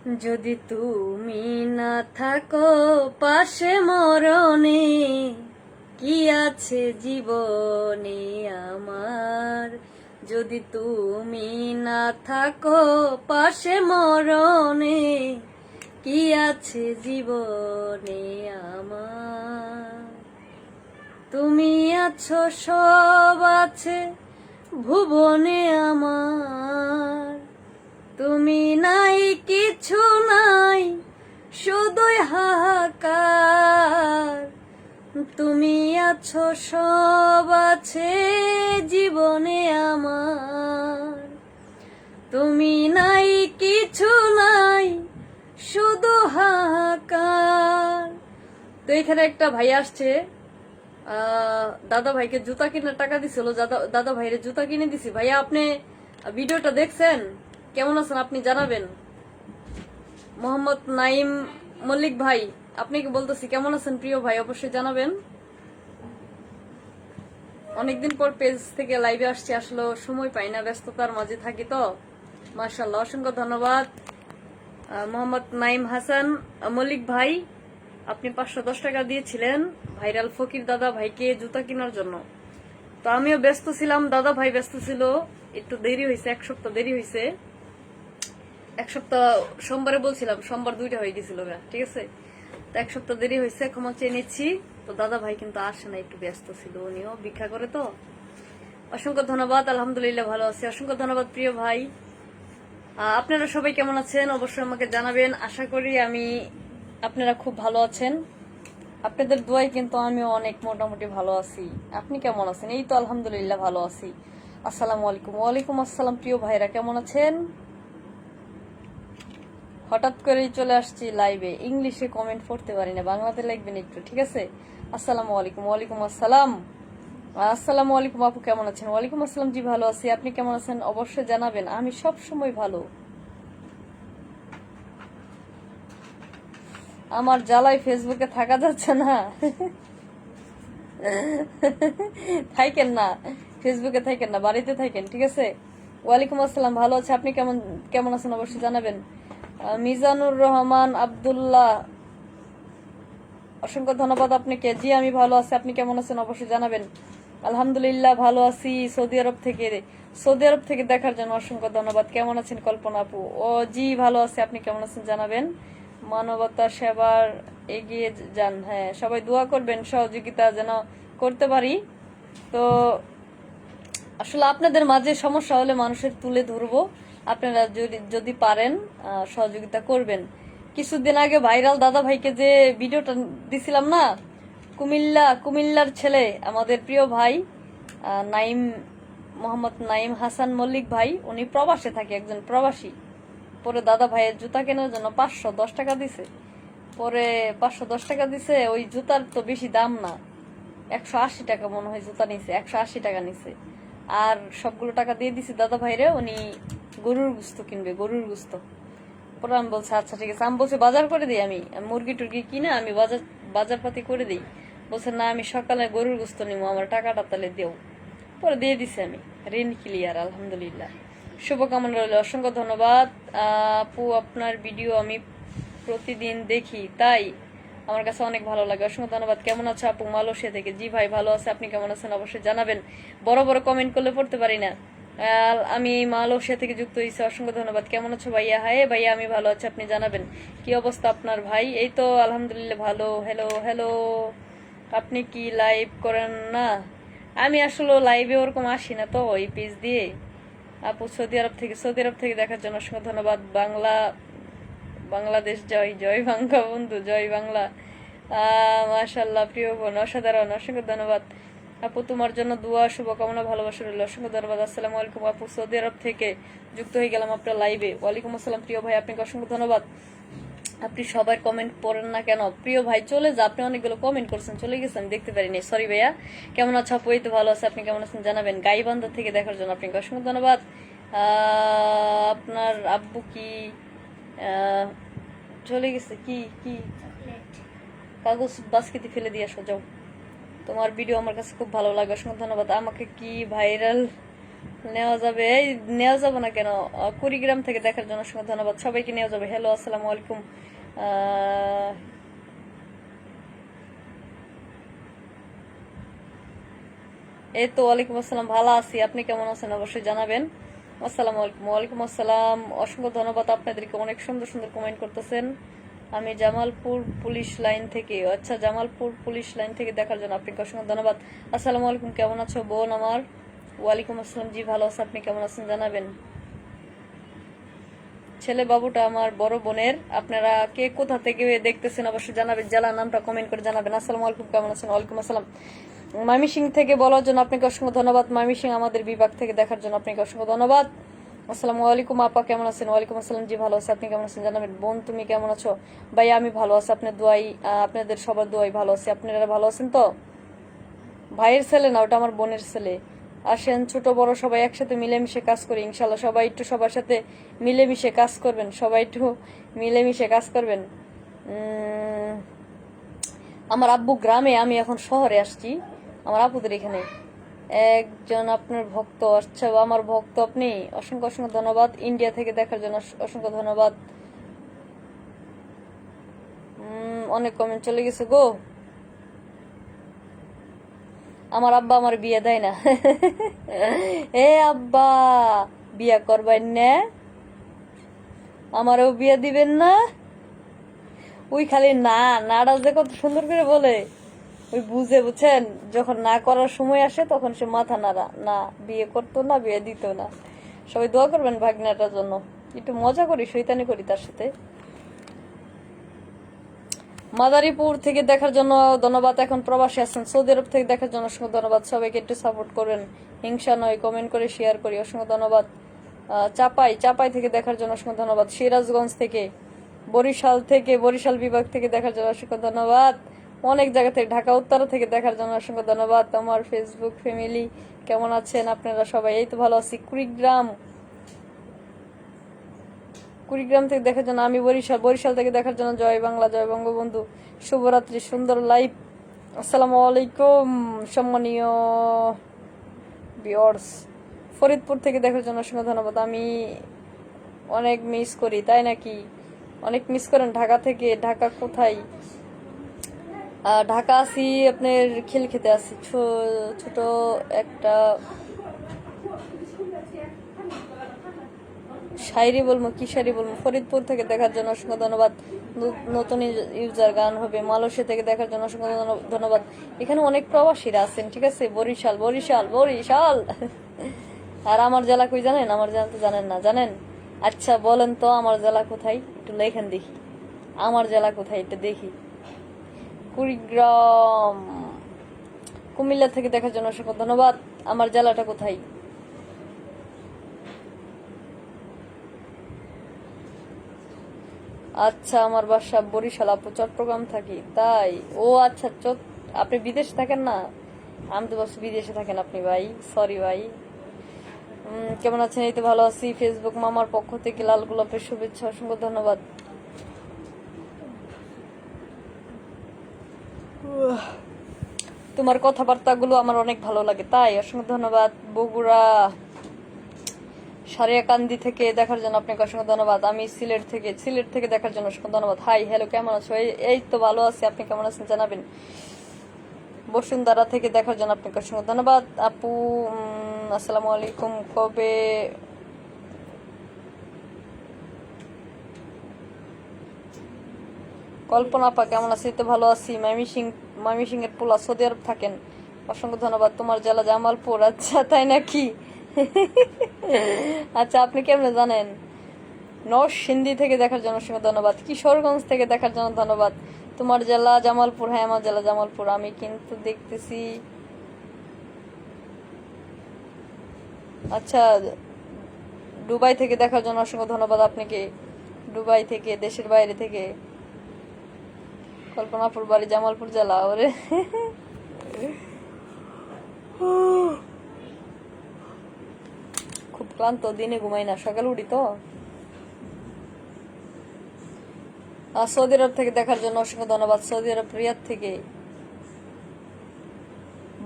যদি তুমি না থাকো পাশে মরণে, কি আছে জীবনে আমার। যদি তুমি না থাকো পাশে মরণে, কি আছে জীবনে আমার। তুমি আছো সব আছে ভুবনে আমার, তুমি নাই কিছু নাই শুধুই হাহাকার। তুমি আছো সব আছে জীবনে আমার, তুমি নাই কিছু নাই শুধু হাহাকার। তো এখানে একটা ভাই আসছে, দাদা ভাইকে জুতা কেনার টাকা দিছিল, দাদা ভাইরে জুতা কিনে দিছি। ভাইয়া আপনি ভিডিওটা দেখছেন? কেমন আছেন আপনি জানাবেন। মোহাম্মদ নাইম মল্লিক ভাই, আপনি কি বলতেছি কেমন আছেন প্রিয় ভাই, অবশ্যই জানাবেন। অনেকদিন পর পেজ থেকে লাইভে আসছি, আসলে সময় পাই না, ব্যস্ততার মাঝে থাকি তো। মাশাআল্লাহ, অসংখ্য ধন্যবাদ মোহাম্মদ নাইম হাসান মল্লিক ভাই। আপনি 510 টাকা দিয়েছিলেন ভাইরাল ফকির দাদা ভাইকে জুতা কেনার জন্য। তো আমিও ব্যস্ত ছিলাম, দাদা ভাই ব্যস্ত ছিল, একটু দেরি হয়েছে, 1 সপ্তাহ দেরি হয়েছে। 1 সপ্তাহ সোমবারে বলছিলাম, সোমবার 2টা হয়ে গেছিল, ঠিক আছে। তো 1 সপ্তাহ দেরি হয়েছে, ক্ষমা চেয়ে নিচ্ছি। তো দাদা ভাই কিন্তু আসে না, একটু ব্যস্ত ছিল, উনিও ভিক্ষা করে তো। অসংখ্য ধন্যবাদ, আলহামদুলিল্লাহ ভালো আছি। অসংখ্য ধন্যবাদ প্রিয় ভাই। আপনারা সবাই কেমন আছেন অবশ্যই আমাকে জানাবেন। আশা করি আপনারা খুব ভালো আছেন। আপনাদের দোয়াই কিন্তু আমিও অনেক মোটামুটি ভালো আছি। আপনি কেমন আছেন? এই তো আলহামদুলিল্লাহ ভালো আছি। আসসালামু আলাইকুম। ওয়ালাইকুম আসসালাম প্রিয় ভাইরা, কেমন আছেন? হঠাৎ করেই চলে আসছি লাইভে, ইংলিশে কমেন্ট পড়তে পারি না, বাংলাতে লিখবেন একটু, ঠিক আছে। আসসালামু আলাইকুম। ওয়ালাইকুম আসসালাম। আসসালামু আলাইকুম আপু, কেমন আছেন? ওয়ালাইকুম আসসালাম, জি ভালো আছি। আপনি কেমন আছেন অবশ্যই জানাবেন, আমি সব সময় ভালো। আমার জ্বালায় ফেসবুকে থাকা যাচ্ছে না। থাকেন না, ফেসবুকে থাকেন না, বাড়িতে থাকেন, ঠিক আছে। ওয়ালাইকুম আসসালাম, ভালো আছে। আপনি কেমন কেমন আছেন অবশ্যই জানাবেন। মিজানুর রহমান আব্দুল্লাহ, অসংখ্য ধন্যবাদ আপনাকে। জি আমি ভালো আছি, আপনি কেমন আছেন অবশ্যই জানাবেন। আলহামদুলিল্লাহ ভালো আছি। সৌদি আরব থেকে দেখার জন্য অসংখ্য ধন্যবাদ। কেমন আছেন কল্পনা আপু? ও জি ভালো আছে, আপনি কেমন আছেন জানাবেন। মানবতা সেবার এগিয়ে যান, হ্যাঁ সবাই দোয়া করবেন, সহযোগিতা যেন করতে পারি। তো আসলে আপনাদের মাঝে সমস্যা হলে মানুষের তুলে ধরবো, আপনারা যদি পারেন সহযোগিতা করবেন। কিছুদিন আগে ভাইরাল দাদা ভাইকে যে ভিডিওটা দিছিলাম না, কুমিল্লার ছেলে আমাদের প্রিয় ভাই নাইম, মোহাম্মদ নাইম হাসান মল্লিক ভাই, উনি প্রবাসে থাকে, একজন প্রবাসী। পরে দাদা ভাইয়ের জুতা কেনার জন্য 510 টাকা দিছে। পরে 510 টাকা দিছে, ওই জুতার তো বেশি দাম না, 180 টাকা মনে হয় জুতা নিছে, 180 টাকা নিছে। আর সবগুলো টাকা দিয়ে দিছি দাদা ভাইরে, উনি গরুর গুস্ত কিনবে, গরুর গুস্ত। পরে আমি বলছি আচ্ছা ঠিক আছে, আমি বলছি বাজার করে দিই, আমি মুরগি টুরগি কিনে আমি বাজার পাতি করে দিই। বলছে না আমি সকালে গরুর গুস্ত নিবো, আমার টাকাটা তাহলে দেও। পরে দিয়ে দিছি আমি, ঋণ ক্লিয়ার আলহামদুলিল্লাহ। শুভকামনা রইল, অসংখ্য ধন্যবাদ আপু। আপনার ভিডিও আমি প্রতিদিন দেখি, তাই আমার কাছে অনেক ভালো লাগে। অসংখ্য ধন্যবাদ। কেমন আছে আপু? মালয়েশিয়া থেকে। জি ভাই ভালো আছে, আপনি কেমন আছেন অবশ্যই জানাবেন। বড় বড় কমেন্ট করলে পড়তে পারি না। আমি মালয়েশিয়া থেকে যুক্ত হয়েছি, অসংখ্য ধন্যবাদ। কেমন আছো ভাইয়া? হাই ভাইয়া, আমি ভালো আছি, আপনি জানাবেন কি অবস্থা আপনার ভাই? এই তো আলহামদুলিল্লাহ ভালো। হ্যালো হ্যালো, আপনি কি লাইভ করেন না? আমি আসলে লাইভে ওরকম আসি না তো এই পেজ দিয়ে। আপু সৌদি আরব থেকে দেখার জন্য অসংখ্য ধন্যবাদ। বাংলাদেশ জয়, জয় বাংলা বন্ধু, জয় বাংলা। মাশাআল্লাহ প্রিয় বোন, অসাধারণ, অসংখ্য ধন্যবাদ আপু। তোমার জন্য দোয়া, শুভকামনা, ভালোবাসা রইল, অসংখ্য ধন্যবাদ। আসসালামু আলাইকুম আপু, সৌদি আরব থেকে যুক্ত হয়ে গেলাম আপনার লাইভে। ওয়ালাইকুম আসসালাম প্রিয় ভাই, আপনাকে অসংখ্য ধন্যবাদ। আপনি সবার কমেন্ট পড়েন না কেন প্রিয় ভাই? চলে যা, আপনি অনেকগুলো কমেন্ট করছেন, চলে গেছেন, দেখতে পারিনি, সরি ভাইয়া। কেমন আছো আপু? এই তো ভালো আছে, আপনি কেমন আছেন জানাবেন। গাইবান্ধা থেকে দেখার জন্য আপনাকে অসংখ্য ধন্যবাদ। আপনার আব্বু কি চলে গেছে? কি কি কাগজ বাস্কেটে ফেলে দিয়ে আসো, যাও। তোমার ভিডিও আমার কাছে খুব ভালো লাগে, অসংখ্য ধন্যবাদ। আমাকে কি ভাইরাল নেওয়া যাবে, এই নেওয়া যাবে না কেন? কুড়িগ্রাম থেকে দেখার জন্য অসংখ্য ধন্যবাদ, সবাইকে নেওয়া যাবে। হ্যালো, আসসালামু আলাইকুম। এই তো, ওয়ালাইকুম আসসালাম, ভালো আছি, আপনি কেমন আছেন অবশ্যই জানাবেন। আসসালামু আলাইকুম। ওয়ালাইকুম আসসালাম, অসংখ্য ধন্যবাদ আপনাদেরকে, অনেক সুন্দর সুন্দর কমেন্ট করতেছেন। আমি জামালপুর পুলিশ লাইন থেকে, আচ্ছা জামালপুর পুলিশ লাইন থেকে দেখার জন্য আপনাকে অসংখ্য ধন্যবাদ। আসসালামু আলাইকুম, কেমন আছো বোন আমার? ওয়ালাইকুম আসসালাম, জি ভালো আছে, আপনি কেমন আছেন জানাবেন। ছেলে বাবুটা আমার বড় বোনের। আপনারা কে কোথা থেকে দেখতেছেন অবশ্যই জানাবেন, জেলার নামটা কমেন্ট করে জানাবেন। আসসালামু আলাইকুম, কেমন আছেন? ওয়ালাইকুম আসসালাম। ময়মনসিংহ থেকে বলার জন্য আপনাকে অসংখ্য ধন্যবাদ। ময়মনসিংহ আমাদের বিভাগ থেকে দেখার জন্য আপনাকে অসংখ্য ধন্যবাদ। আসসালামু আলাইকুম আপা, কেমন আছেন? ওয়ালাইকুম আসসালাম, জি ভালো আছে, আপনি কেমন আছেন জানাবেন। বোন তুমি কেমন আছো? ভাই আমি ভালো আছি, আপনার দোয়াই, আপনাদের সবার দোয়াই ভালো আছি। আপনারা ভালো আছেন তো? ভাইয়ের ছেলে না, ওটা আমার বোনের ছেলে। আসেন ছোট বড় সবাই একসাথে মিলেমিশে কাজ করি ইনশাল্লাহ। সবাই একটু সবার সাথে মিলেমিশে কাজ করবেন, সবাই একটু মিলেমিশে কাজ করবেন। আমার আব্বু গ্রামে, আমি এখন শহরে আসছি আমার আপুদের এখানে। একজন আপনার ভক্ত, আচ্ছা আমার ভক্ত আপনি, অসংখ্য অসংখ্য ধন্যবাদ। ইন্ডিয়া থেকে দেখার জন্য অসংখ্য ধন্যবাদ। অনেক কমেন্ট চলে গেছে গো। আমার আব্বা আমার বিয়ে দেয় না। এ আব্বা, বিয়া করবেন না? আমারও বিয়ে দিবেন না? ওই খালি না, নাটা যে কত সুন্দর করে বলে, ওই বুঝে, বুঝছেন, যখন না করার সময় আসে তখন সে মাথা নাড়া, না বিয়ে করতো না, বিয়ে দিত না। সবাই দোয়া করবেন ভাগ্নাটার জন্য। একটু মজা করি, শৈতানি করি তার সাথে। মাদারীপুর থেকে দেখার জন্য ধন্যবাদ। এখন প্রবাসী আছেন, সৌদি আরব থেকে দেখার জন্য অসংখ্য ধন্যবাদ। সবাইকে একটু সাপোর্ট করবেন, হিংসা নয়, কমেন্ট করে শেয়ার করি, অসংখ্য ধন্যবাদ। চাপাই থেকে দেখার জন্য অসংখ্য ধন্যবাদ। সিরাজগঞ্জ থেকে, বরিশাল থেকে, বরিশাল বিভাগ থেকে দেখার জন্য অসংখ্য ধন্যবাদ। অনেক জায়গা থেকে, ঢাকা উত্তরা থেকে দেখার জন্য অসংখ্য ধন্যবাদ। আমার ফেসবুক ফ্যামিলি কেমন আছেন আপনারা সবাই? এই তো ভালো আছি। কুড়িগ্রাম থেকে দেখার জন্য আমি, বরিশাল থেকে দেখার জন্য জয় বাংলা, জয় বঙ্গবন্ধু, শুভরাত্রি, সুন্দর লাইভ। আসসালামু আলাইকুম সম্মানীয় ভিউয়ার্স। ফরিদপুর থেকে দেখার জন্য অসংখ্য ধন্যবাদ। আমি অনেক মিস করি, তাই নাকি? অনেক মিস করেন ঢাকা থেকে? ঢাকা কোথায়? ঢাকা আছি আপনার খিল খেতে আছি, ছোট একটা শায়রি বলবো, কি শায়রি বলবো। ফরিদপুর থেকে দেখার জন্য অসংখ্য ধন্যবাদ। নতুন ইউজার গান হবে। মালয়েশিয়া থেকে দেখার জন্য অসংখ্য ধন্যবাদ। এখানে অনেক প্রবাসীরা আছেন, ঠিক আছে? বরিশাল, বরিশাল, বরিশাল। আর আমার জেলা কই জানেন? আমার জেলা তো জানেন না, জানেন? আচ্ছা বলেন তো আমার জেলা কোথায়, একটু লেখেন দেখি। আমার জেলা কোথায় এটা দেখি। কুড়িগ্রাম। কুমিল্লা থেকে দেখার জন্য অসংখ্য ধন্যবাদ। আমার জেলাটা কোথায়? আচ্ছা আমার বাসা বরিশাল, আপু চট্টগ্রাম থাকি, তাই? ও আচ্ছা, আপনি বিদেশে থাকেন না? আমি তো বলছি বিদেশে থাকেন আপনি ভাই, সরি ভাই। কেমন আছেন? এই তো ভালো আছি। ফেসবুক মামার পক্ষ থেকে লাল গোলাপের শুভেচ্ছা, অসংখ্য ধন্যবাদ। তোমার কথাবার্তা গুলো আমার অনেক ভালো লাগে, তাই? অসংখ্য ধন্যবাদ। বগুড়া সারিয়াকান্দি থেকে দেখার জন্য আপনাকে অসংখ্য ধন্যবাদ। আমি সিলেট থেকে দেখার জন্য অসংখ্য ধন্যবাদ। হাই হ্যালো, কেমন আছো? এই তো ভালো আছি, আপনি কেমন আছেন জানাবেন। বসুন্ধরা থেকে দেখার জন্য আপনাকে অসংখ্য ধন্যবাদ আপু। আসসালামু আলাইকুম। কবে কল্পনা আপা কেমন আছে? তো ভালো আছি। মাইমিসিং এর পোলা, সৌদি আরব থাকেন, অসংখ্য ধন্যবাদ। তোমার জেলা জামালপুর, আচ্ছা তাই নাকি? আচ্ছা আপনি কেমনে জানেন? নরসিংদী থেকে দেখার জন্য অসংখ্য ধন্যবাদ। কিশোরগঞ্জ থেকে দেখার জন্য ধন্যবাদ। তোমার জেলা জামালপুর? হ্যাঁ আমার জেলা জামালপুর। আমি কিন্তু দেখতেছি, আচ্ছা দুবাই থেকে দেখার জন্য অসংখ্য ধন্যবাদ আপনাকে। দুবাই থেকে, দেশের বাইরে থেকে। কল্পনাপুর বাড়ি, জামালপুর জেলা। ওরে খুব ক্লান্ত, দিনে ঘুমাই না, সকালে উঠি তো। সৌদি আরব থেকে দেখার জন্য অসংখ্য ধন্যবাদ। সৌদি আরব রিয়াদ থেকে।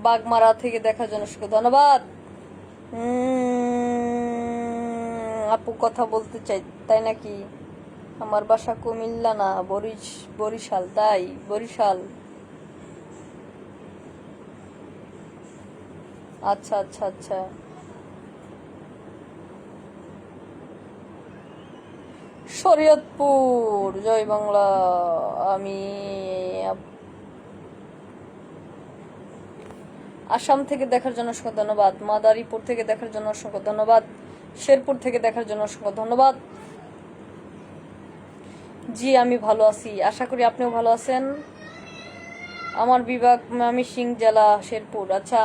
বাগমারা থেকে দেখার জন্য অসংখ্য ধন্যবাদ। আপু কথা বলতে চাই, তাই নাকি? আমার বাসা কুমিল্লা না, বরিশাল। তাই? বরিশাল। আচ্ছা আচ্ছা আচ্ছা। শরীয়তপুর, জয় বাংলা। আমি আসাম থেকে দেখার জন্য অসংখ্য ধন্যবাদ। মাদারীপুর থেকে দেখার জন্য অসংখ্য ধন্যবাদ। শেরপুর থেকে দেখার জন্য অসংখ্য ধন্যবাদ। জি আমি ভালো আছি, আশা করি আপনিও ভালো আছেন। আমার বিভাগ ময়মনসিংহ, জেলা শেরপুর। আচ্ছা,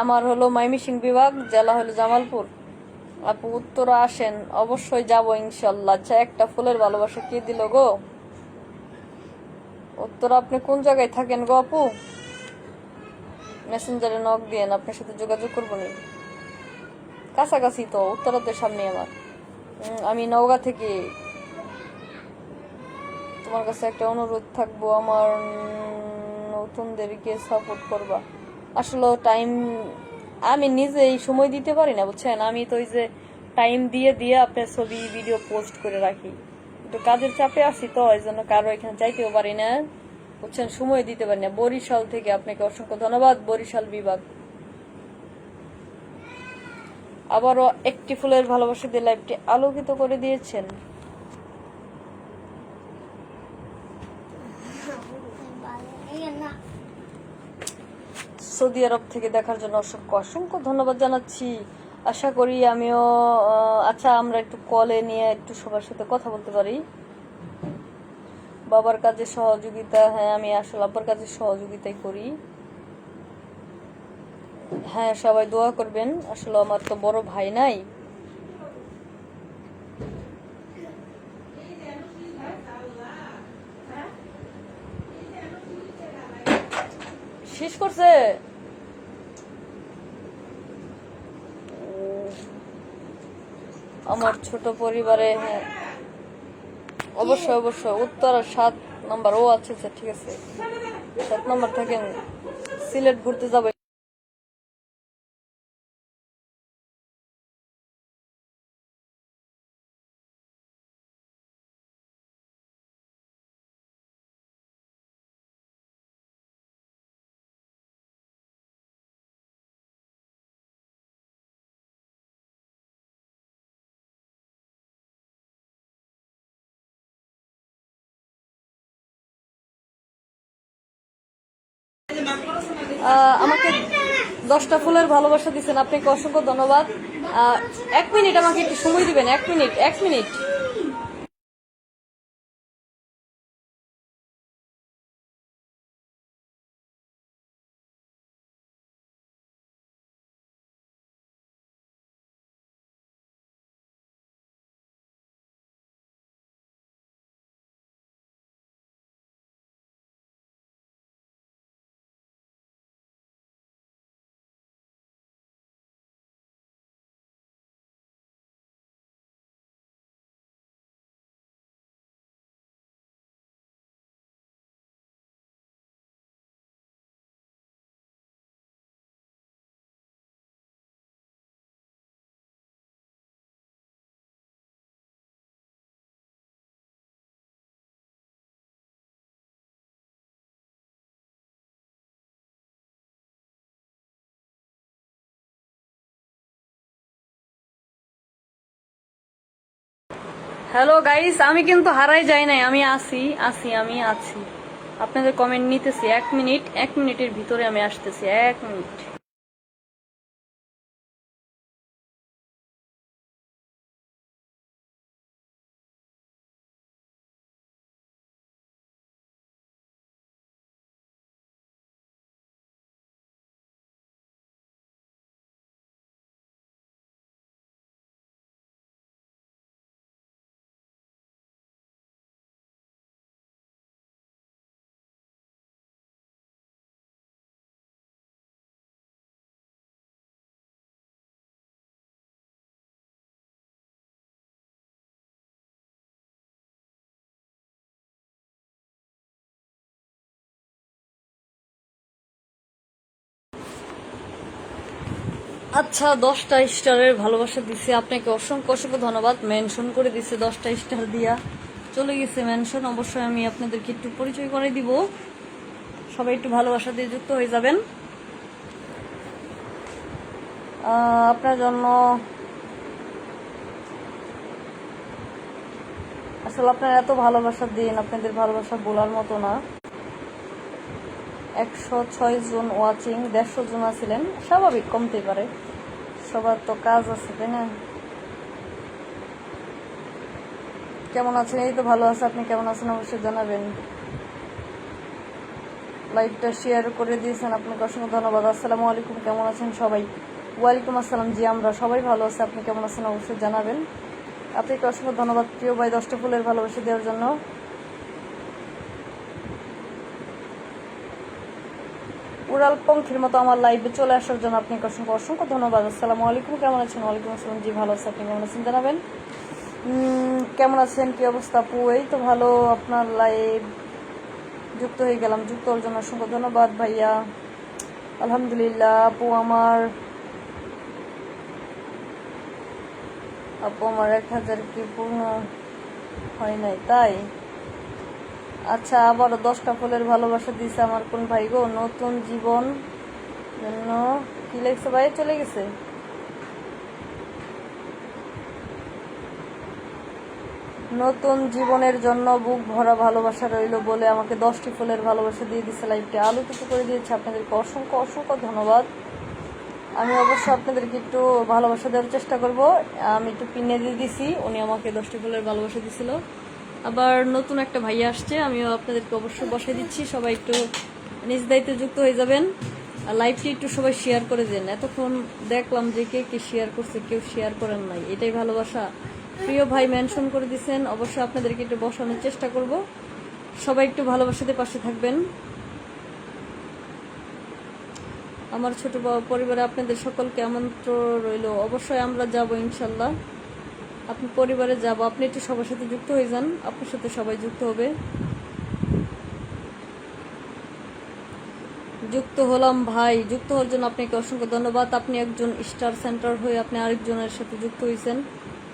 আমার হলো ময়মনসিংহ বিভাগ, জেলা হলো জামালপুর। আপু উত্তরা আসেন, অবশ্যই যাব ইনশাল্লাহ। আচ্ছা, একটা ফুলের ভালোবাসা কে দিল গো? উত্তরা আপনি কোন জায়গায় থাকেন গো আপু? মেসেঞ্জারে নক দিয়েন, আপনার সাথে যোগাযোগ করবো নি। কাছাকাছি তো, উত্তরাতে সামনে আমার। আমি নওগাঁ থেকে। তোমার কাছে একটা অনুরোধ থাকবো, আমার নতুনদেরকে সাপোর্ট করবা। আসলে টাইম আমি নিজেই সময় দিতে পারি না, বুঝছেন। আমি তো ওই যে টাইম দিয়ে দিয়ে আপনার ছবি ভিডিও পোস্ট করে রাখি, একটু কাজের চাপে আছি তো, এই জন্য কারো এখানে চাইতেও পারি না, বুঝছেন, সময় দিতে পারি না। বরিশাল থেকে আপনাকে অসংখ্য ধন্যবাদ, বরিশাল বিভাগ। আবারও একটি ফুলের ভালোবাসা দিয়ে লাইভটি আলোকিত করে দিয়েছেন। সৌদি আরব থেকে দেখার জন্য অসংখ্য অসংখ্য ধন্যবাদ জানাচ্ছি। আশা করি আমিও আচ্ছা, আমরা একটু কলে নিয়ে একটু সবার সাথে কথা বলতে পারি। বাবার কাজে সহযোগিতা, হ্যাঁ আমি আসলে আব্বার কাজে সহযোগিতাই করি। হ্যাঁ সবাই দোয়া করবেন, আসলে আমার তো বড় ভাই নাই। শেষ করছে। আমার ছোট পরিবারে, হ্যাঁ অবশ্যই অবশ্যই। উত্তরা 7 নম্বর। ও আচ্ছা আচ্ছা, ঠিক আছে, 7 নম্বর থাকেন। সিলেট ঘুরতে যাবো। আমাকে 10টা ফুলের ভালোবাসা দিচ্ছেন, আপনাকে অসংখ্য ধন্যবাদ। 1 মিনিট আমাকে একটু সময় দিবেন, 1 মিনিট, 1 মিনিট। হ্যালো গাইস, আমি কিন্তু হারাই যাই নাই, আমি আছি আছি আমি আছি। আপনাদের কমেন্ট নিতেছি, 1 মিনিট, 1 মিনিটের ভিতরে আমি আসতেছি, 1 মিনিট। আচ্ছা, 10টা স্টারের ভালোবাসা দিছে, আপনাকে অসংখ্য অসংখ্য ধন্যবাদ। মেনশন করে দিছে, 10টা স্টার দিয়া চলে গেছে মেনশন। অবশ্যই আমি আপনাদেরকে একটু পরিচয় করে দিব, সবাই একটু ভালোবাসা দিয়ে যুক্ত হয়ে যাবেন। আপনার জন্য আসলে আপনারা এত ভালোবাসা দিন, আপনাদের ভালোবাসা বলার মতো না। 106 জন ওয়াচিং, 150 জন আছিলেন, স্বাভাবিক কমতেই পারে, সবার তো কাজ আছে, তাই না? কেমন আছেন? এই তো ভালো আছে, আপনি কেমন আছেন অবশ্যই জানাবেন। লাইভটা শেয়ার করে দিয়েছেন, আপনাকে অসংখ্য ধন্যবাদ। আসসালামু আলাইকুম, কেমন আছেন সবাই? ওয়ালাইকুম আসসালাম। জি, আমরা সবাই ভালো আছি, আপনি কেমন আছেন অবশ্যই জানাবেন। আপনাকে অসংখ্য ধন্যবাদ প্রিয় ভাই 10টা ফুলের ভালোবাসা দেওয়ার জন্য। উড়াল পঙ্খির মতো আমার লাইভে চলে আসার জন্য আপনাকে অসংখ্য অসংখ্য ধন্যবাদ। আসসালামু আলাইকুম, কেমন আছেন? ওয়ালাইকুম আসসালাম। জি, ভালো আছে, আপনি কেমন আছেন জানাবেন। কেমন আছেন, কি অবস্থা আপু? এই তো ভালো, আপনার লাইভ যুক্ত হয়ে গেলাম, যুক্ত হওয়ার জন্য অসংখ্য ধন্যবাদ ভাইয়া। আলহামদুলিল্লাহ আপু, আমার 1000 কি পূর্ণ হয় নাই তাই? আচ্ছা, আবারও 10টা ফুলের ভালোবাসা দিয়েছে আমার কোন ভাই গো? নতুন জীবন জন্য কি লেগছে ভাই? চলে গেছে। নতুন জীবনের জন্য বুক ভরা ভালোবাসা রইল বলে আমাকে 10টি ফুলের ভালোবাসা দিয়ে দিচ্ছে, লাইভটি আলোকিত করে দিয়েছে। আপনাদেরকে অসংখ্য অসংখ্য ধন্যবাদ। আমি অবশ্যই আপনাদেরকে একটু ভালোবাসা দেওয়ার চেষ্টা করব। আমি একটু পিনে দিয়ে দিছি, উনি আমাকে 10টি ফুলের ভালোবাসা দিছিল। আবার নতুন একটা ভাইয়া আসছে, আমিও আপনাদেরকে অবশ্যই বসাই দিচ্ছি, সবাই একটু নিজ দায়িত্বে যুক্ত হয়ে যাবেন। আর লাইভটি একটু সবাই শেয়ার করে দেন। এতক্ষণ দেখলাম যে কে কে শেয়ার করছে, কেউ শেয়ার করেন নাই, এটাই ভালোবাসা। প্রিয় ভাই মেনশন করে দিচ্ছেন, অবশ্যই আপনাদেরকে একটু বসানোর চেষ্টা করব, সবাই একটু ভালোবাসাতে পাশে থাকবেন। আমার ছোট পরিবারে আপনাদের সকলকে আমন্ত্রণ রইল, অবশ্যই আমরা যাব ইনশাল্লাহ। আপনি পরিবারে যাব, আপনি একটু সবার সাথে যুক্ত হয়ে যান, আপনার সাথে সবাই যুক্ত হবে। যুক্ত হলাম ভাই, যুক্ত হওয়ার জন্য আপনাকে অসংখ্য ধন্যবাদ। আপনি একজন স্টার সেন্টার হয়ে আপনি আরেকজনের সাথে যুক্ত হয়েছেন,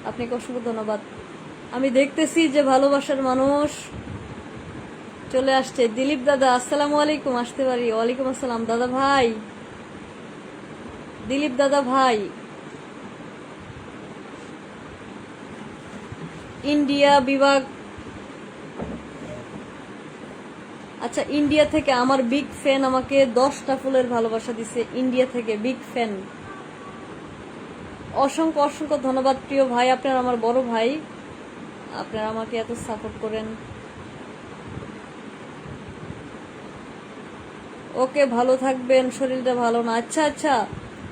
আপনাকে অসংখ্য ধন্যবাদ। আমি দেখতেছি যে ভালোবাসার মানুষ চলে আসছে। দিলীপ দাদা, আসসালামু আলাইকুম, আসতে পারি? ওয়ালাইকুম আসসালাম দাদা ভাই, দিলীপ দাদা ভাই। ইন্ডিয়া বিভাগ, আচ্ছা, ইন্ডিয়া থেকে আমার বিগ ফ্যান আমাকে 10টা ফুলের ভালোবাসা দিছে, ইন্ডিয়া থেকে বিগ ফ্যান। অসংখ্য অসংখ্য ধন্যবাদ প্রিয় ভাই, আপনার আমার বড় ভাই, আপনারা আমাকে এত সাপোর্ট করেন। ওকে, ভালো থাকবেন, শরীরটা ভালো না। আচ্ছা আচ্ছা,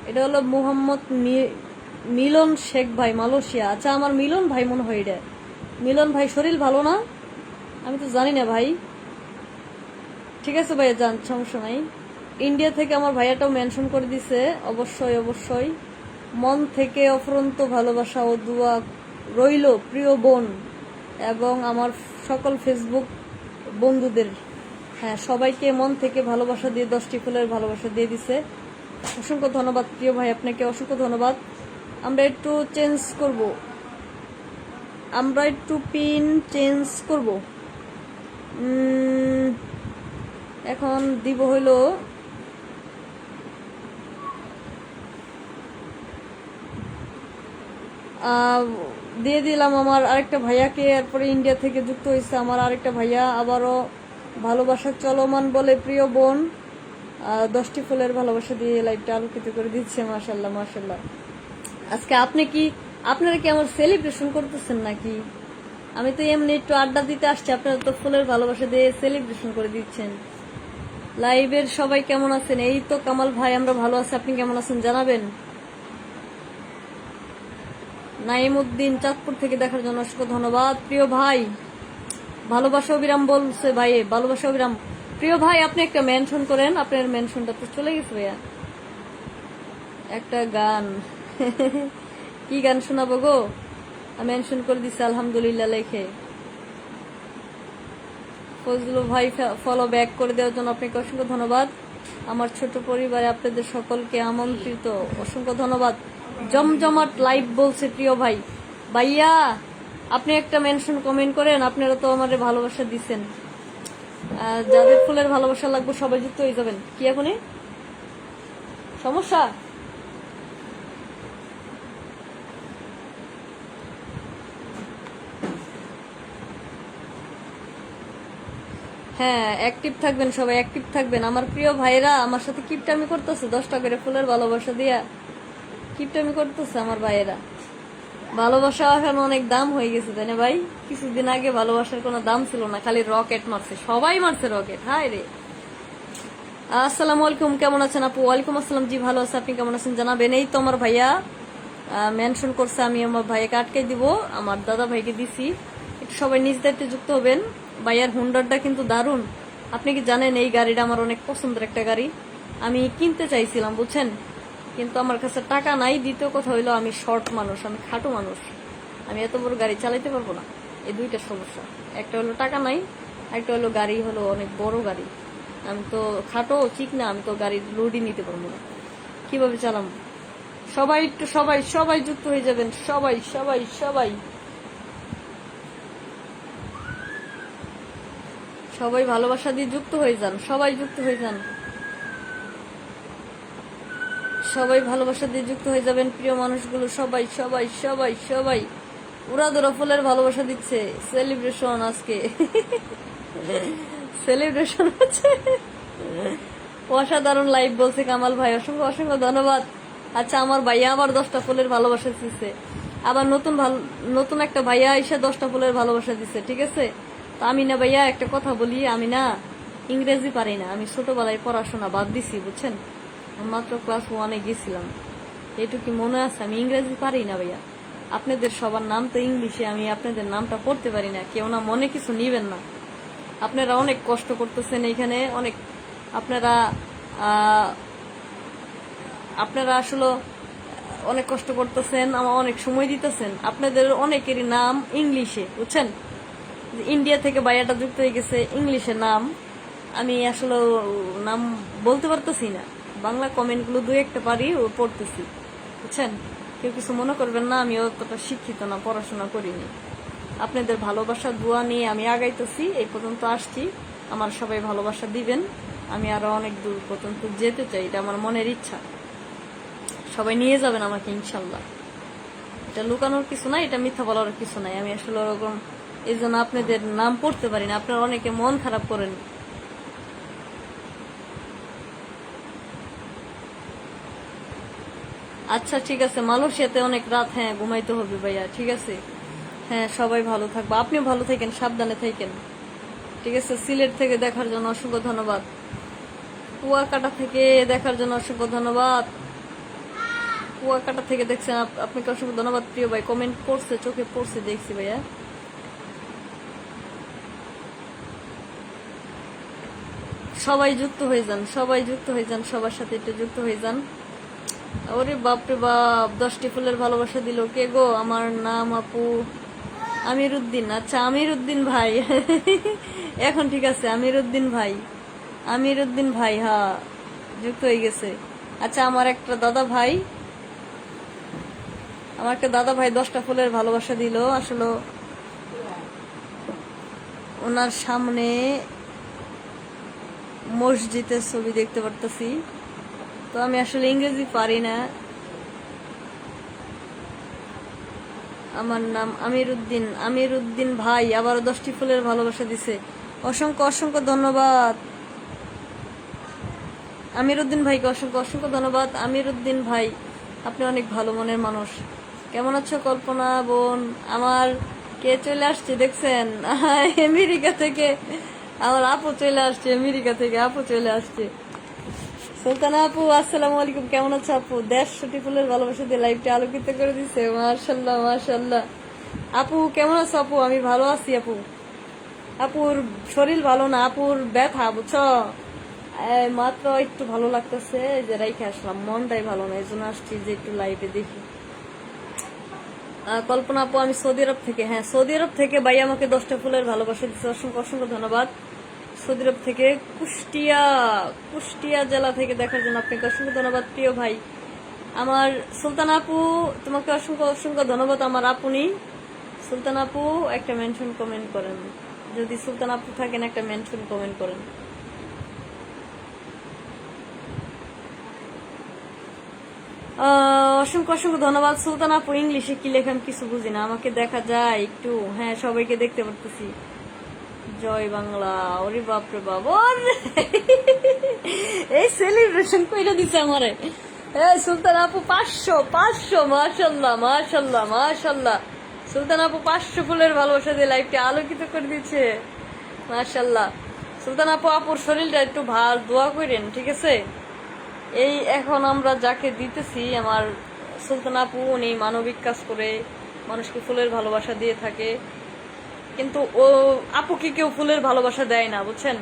এটা হলো মোহাম্মদ মিলন শেখ ভাই, মালয়েশিয়া। আচ্ছা, আমার মিলন ভাই মনে হয় এটা। মিলন ভাই শরীর ভালো না? আমি তো জানি না ভাই। ঠিক আছে ভাইয়া, যান, সমস্যা নাই। ইন্ডিয়া থেকে আমার ভাইয়াটাও মেনশন করে দিছে, অবশ্যই অবশ্যই। মন থেকে অফুরন্ত ভালোবাসা ও দোয়া রইল প্রিয় বোন এবং আমার সকল ফেসবুক বন্ধুদের। হ্যাঁ, সবাইকে মন থেকে ভালোবাসা দিয়ে 10টি ফুলের ভালোবাসা দিয়ে দিছে। অসংখ্য ধন্যবাদ প্রিয় ভাই, আপনাকে অসংখ্য ধন্যবাদ। আমরা একটু চেঞ্জ করব, আমরা একটু পিন চেঞ্জ করব। এখন দিব হইল দিয়ে দিলাম আমার আরেকটা ভাইয়াকে, এরপরে ইন্ডিয়া থেকে যুক্ত হয়েছে আমার আরেকটা ভাইয়া, আবারও ভালোবাসা চলমান বলে প্রিয় বোন 10টি ফুলের ভালোবাসা দিয়ে লাইভটা আলোকিত করে দিচ্ছে। মাশাল্লাহ মাশাল্লাহ। আজকে আপনারা কি আমার সেলিব্রেশন করতেছেন নাকি? আমি তো এমনি একটু আড্ডা দিতে আসছি, আপনারা তো ফুলের ভালোবাসা দিয়ে সেলিব্রেশন করে দিচ্ছেন। লাইভের সবাই কেমন আছেন? এই তো কামাল ভাই, আমরা ভালো আছি, আপনি কেমন আছেন জানাবেন। নাইমউদ্দিন চাঁদপুর থেকে দেখার জন্য অসংখ্য ধন্যবাদ প্রিয় ভাই। ভালোবাসা অবিরাম বলছে ভাই, ভালোবাসা অবিরাম। প্রিয় ভাই, আপনি একটা মেনশন করেন, আপনার মেনশনটা তো চলে গেছে ভাইয়া। একটা গান কি গান শোনাবো গো? মেনশন করে দিচ্ছে আলহামদুলিল্লাহ লেখে। ফজলু ভাই ফলো ব্যাক করে দেওয়ার জন্য আপনাকে অসংখ্য ধন্যবাদ। আমার ছোট পরিবারে আপনাদের সকলকে আমন্ত্রিত, অসংখ্য ধন্যবাদ। জমজমাট লাইভ বলছে প্রিয় ভাই। ভাইয়া আপনি একটা মেনশন কমেন্ট করেন, আপনারা তো আমাদের ভালোবাসা দিচ্ছেন। যাদের ফুলের ভালোবাসা লাগবে সবাই যুক্ত হয়ে যাবেন। কি এখনই সমস্যা? হ্যাঁ, অ্যাক্টিভ থাকবেন সবাই, অ্যাক্টিভ থাকবেন। আমার প্রিয় ভাইরা আমার সাথে কিপটামি করতেছে, 10 টাকা করে ফুলের ভালোবাসা দিয়া কিপটামি করতেছে আমার ভাইয়েরা। ভালোবাসা এখন অনেক দাম হয়ে গেছে, তাই না ভাই? কিছুদিন আগে ভালোবাসার কোনো দাম ছিল না, খালি রকেট মারছে, সবাই মারছে রকেট। হায় রে। আসসালামু আলাইকুম, কেমন আছেন আপু? ওয়ালাইকুম আসসালাম, জি ভালো আছে, আপনি কেমন আছেন জানাবেন। এই তো আমার ভাইয়া মেনশন করছে, আমি আমার ভাইয়াকে আটকে দিব, আমার দাদা ভাইকে দিছি। একটু সবাই নিজ দায়িত্বে যুক্ত হবেন। ভাইয়ার হুন্ডারটা কিন্তু দারুণ। আপনি কি জানেন এই গাড়িটা আমার অনেক পছন্দের একটা গাড়ি, আমি কিনতে চাইছিলাম বুঝছেন, কিন্তু আমার কাছে টাকা নাই। দ্বিতীয় কথা হইলো আমি শর্ট মানুষ, আমি খাটো মানুষ, আমি এত বড় গাড়ি চালাইতে পারবো না। এই দুইটা সমস্যা, একটা হলো টাকা নাই, একটা হলো গাড়ি হলো অনেক বড় গাড়ি। আমি তো খাটো চিকনা, আমি তো গাড়ির লোডই নিতে পারবো না, কিভাবে চালাবো? সবাই একটু সবাই সবাই যুক্ত হয়ে যাবেন, সবাই সবাই সবাই সবাই ভালোবাসা দিয়ে যুক্ত হয়ে যান, সবাই যুক্ত হয়ে যান, সবাই ভালোবাসা দিয়ে যুক্ত হয়ে যাবেন। প্রিয় মানুষগুলো সবাই সবাই সবাই সবাই উড়াদুরা ফুলের ভালোবাসা দিচ্ছে। সেলিব্রেশন আজকে সেলিব্রেশন হচ্ছে। অসাধারণ লাইভ বলছে কামাল ভাই, অসংখ্য অসংখ্য ধন্যবাদ। আচ্ছা, আমার ভাইয়া আবার 10টা ফুলের ভালোবাসা দিচ্ছে, আবার নতুন একটা ভাইয়া এসে 10টা ফুলের ভালোবাসা দিচ্ছে, ঠিক আছে? তো আমি না ভাইয়া একটা কথা বলি, আমি না ইংরেজি পারি না, আমি ছোটবেলায় পড়াশোনা বাদ দিছি বুঝছেন, মাত্র ক্লাস 1-এ গেছিলাম, এটুকু মনে আছে। আমি ইংরেজি পারি না ভাইয়া, আপনাদের সবার নাম তো ইংলিশে, আমি আপনাদের নামটা পড়তে পারি না, কেউ না মনে কিছু নিবেন না। আপনারা অনেক কষ্ট করতেছেন এইখানে, অনেক আপনারা আপনারা আসলে অনেক কষ্ট করতেছেন, আমার অনেক সময় দিতেছেন। আপনাদের অনেকেরই নাম ইংলিশে বুঝছেন, ইন্ডিয়া থেকে ভাইয়াটা যুক্ত হয়ে গেছে, ইংলিশে নাম, আমি আসলে নাম বলতে পারতেছি না, বাংলা কমেন্টগুলো দু একটা পারি ও পড়তেছি বুঝছেন। কেউ কিছু মনে করবেন না, আমি অতটা শিক্ষিত না, পড়াশোনা করিনি। আপনাদের ভালোবাসা দোয়া নিয়ে আমি আগাইতেছি, এই পর্যন্ত আসছি। আমার সবাই ভালোবাসা দিবেন, আমি আরো অনেক দূর পর্যন্ত যেতে চাই, এটা আমার মনের ইচ্ছা। সবাই নিয়ে যাবেন আমাকে ইনশাল্লাহ, এটা লুকানোর কিছু নাই, এটা মিথ্যা বলার কিছু নাই। আমি আসলে ওরকম এই জন্য আপনাদের নাম পড়তে পারি না, আপনারা অনেকে মন খারাপ করেন। আচ্ছা ঠিক আছে, মালয়েশিয়াতে অনেক রাত, হ্যাঁ ঘুমাইতে হবে ভাইয়া, ঠিক আছে। হ্যাঁ সবাই ভালো থাকবো, আপনিও ভালো থাকেন, সাবধানে থাকেন, ঠিক আছে। সিলেট থেকে দেখার জন্য অসংখ্য ধন্যবাদ, কুয়াকাটা থেকে দেখার জন্য অসংখ্য ধন্যবাদ, কুয়াকাটা থেকে দেখছেন আপনাকে অসংখ্য ধন্যবাদ প্রিয় ভাই। কমেন্ট পড়ছে, চোখে পড়ছে, দেখছি ভাইয়া। সবাই যুক্ত হয়ে যান, সবাই যুক্ত হয়ে যান, সবার সাথে একটু যুক্ত হয়ে যান। ওরে বাপরে বাপ, 10টি ফুলের ভালোবাসা দিল কে গো? আমার নাম আপু আমির উদ্দিন। আচ্ছা আমির উদ্দিন ভাই এখন ঠিক আছে, আমির উদ্দিন ভাই, আমির উদ্দিন ভাই, হ্যাঁ যুক্ত হয়ে গেছে। আচ্ছা আমার একটা দাদা ভাই, আমার একটা দাদা ভাই 10টা ফুলের ভালোবাসা দিল। আসলে ওনার সামনে মসজিদের ছবি দেখতে পারতেছি, তো আমি আসলে ইংরেজি পারি না। আমার নাম আমির উদ্দিন, আমির উদ্দিন ভাই আবারও 10টি ফুলের ভালোবাসা দিছে, অসংখ্য অসংখ্য ধন্যবাদ আমির উদ্দিন ভাইকে, অসংখ্য অসংখ্য ধন্যবাদ আমির উদ্দিন ভাই, আপনি অনেক ভালো মনের মানুষ। কেমন আছো কল্পনা বোন? আমার কে চলে আসছে দেখছেন আমেরিকা থেকে, আমার আপু চলে আসছে আমেরিকা থেকে, আপু চলে আসছে। সুলতানা আপু আসসালামু আলাইকুম, কেমন আছো আপু? 150টি ফুলের ভালোবাসা দিয়ে লাইভটা আলোকিত করে দিছে, মাশাআল্লাহ মাশাআল্লাহ। আপু কেমন আছো আপু? আমি ভালো আছি আপু। আপুর শরীর ভালো না, আপুর ব্যথা বুঝছো, মাত্র একটু ভালো লাগতেছে, যে রাইখে আসলাম, মনটাই ভালো না, এই জন্য আসছি যে একটু লাইভে দেখি। কল্পনা আপু আমি সৌদি আরব থেকে, হ্যাঁ সৌদি আরব থেকে ভাই আমাকে 10টা ফুলের ভালোবাসা দিচ্ছে, অসংখ্য অসংখ্য ধন্যবাদ। সৌদি আরব থেকে কুষ্টিয়া কুষ্টিয়া জেলা থেকে দেখার জন্য আপনাকে অসংখ্য ধন্যবাদ প্রিয় ভাই। আমার সুলতান আপু, তোমাকে অসংখ্য অসংখ্য ধন্যবাদ। আমার আপনি সুলতান আপু একটা মেনশন কমেন্ট করেন, যদি সুলতান আপু থাকেন একটা মেনশন কমেন্ট করেন। অসংখ্য অসংখ্য ধন্যবাদ সুলতান আপু। ইংলিশে কি লেখান কিছু বুঝি না, আমাকে দেখা যায় একটু? হ্যাঁ, সবাইকে দেখতে পারতেছি। জয় বাংলা। ওরে বাপরে বাপ, এই সেলিব্রেশন কইরা দিছে আমারে। সুলতান আপু 500 মাশাল্লাহ মাশাল্লাহ মাশাল্লাহ। সুলতান আপু 500 ফুলের ভালোবাসা দিয়ে লাইফটা আলোকিত করে দিচ্ছে, মাশাল্লাহ। সুলতান আপু, আপুর শরীরটা একটু ভালো দোয়া করেন, ঠিক আছে? এই এখন আমরা যাকে দিতেছি, আমার সুলতান আপু, উনি মানবিক কাজ করে মানুষকে ফুলের ভালোবাসা দিয়ে থাকে, কিন্তু ও আপুকে কেউ ফুলের ভালোবাসা দেয় না, বুঝছেন?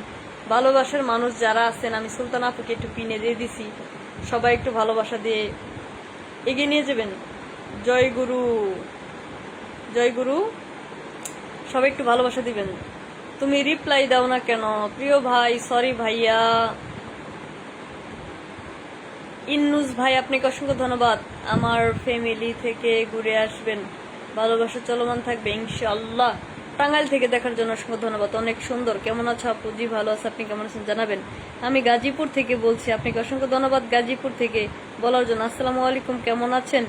ভালোবাসার মানুষ যারা আছেন, আমি সুলতান আপুকে একটু পিনে দিয়ে দিছি, সবাই একটু ভালোবাসা দিয়ে এগিয়ে নিয়ে যাবেন। জয় গুরু, জয় গুরু। সবাই একটু ভালোবাসা দিবেন। তুমি রিপ্লাই দাও না কেন প্রিয় ভাই? সরি ভাইয়া। ইন্নুস ভাই, আপনাকে অসংখ্য ধন্যবাদ। আমার ফ্যামিলি থেকে ঘুরে আসবেন, ভালোবাসা চলমান থাকবে ইনশাআল্লাহ। টাঙ্গাইল থেকে দেখার জন্য অসংখ্য ধন্যবাদ। অনেক সুন্দর। কেমন আছো আপু? জি ভালো আছে, আপনি কেমন আছেন জানাবেন। আমি গাজীপুর থেকে বলছি, আপনাকে অসংখ্য ধন্যবাদ গাজীপুর থেকে বলার জন্য। আসসালামু আলাইকুম, কেমন আছেন?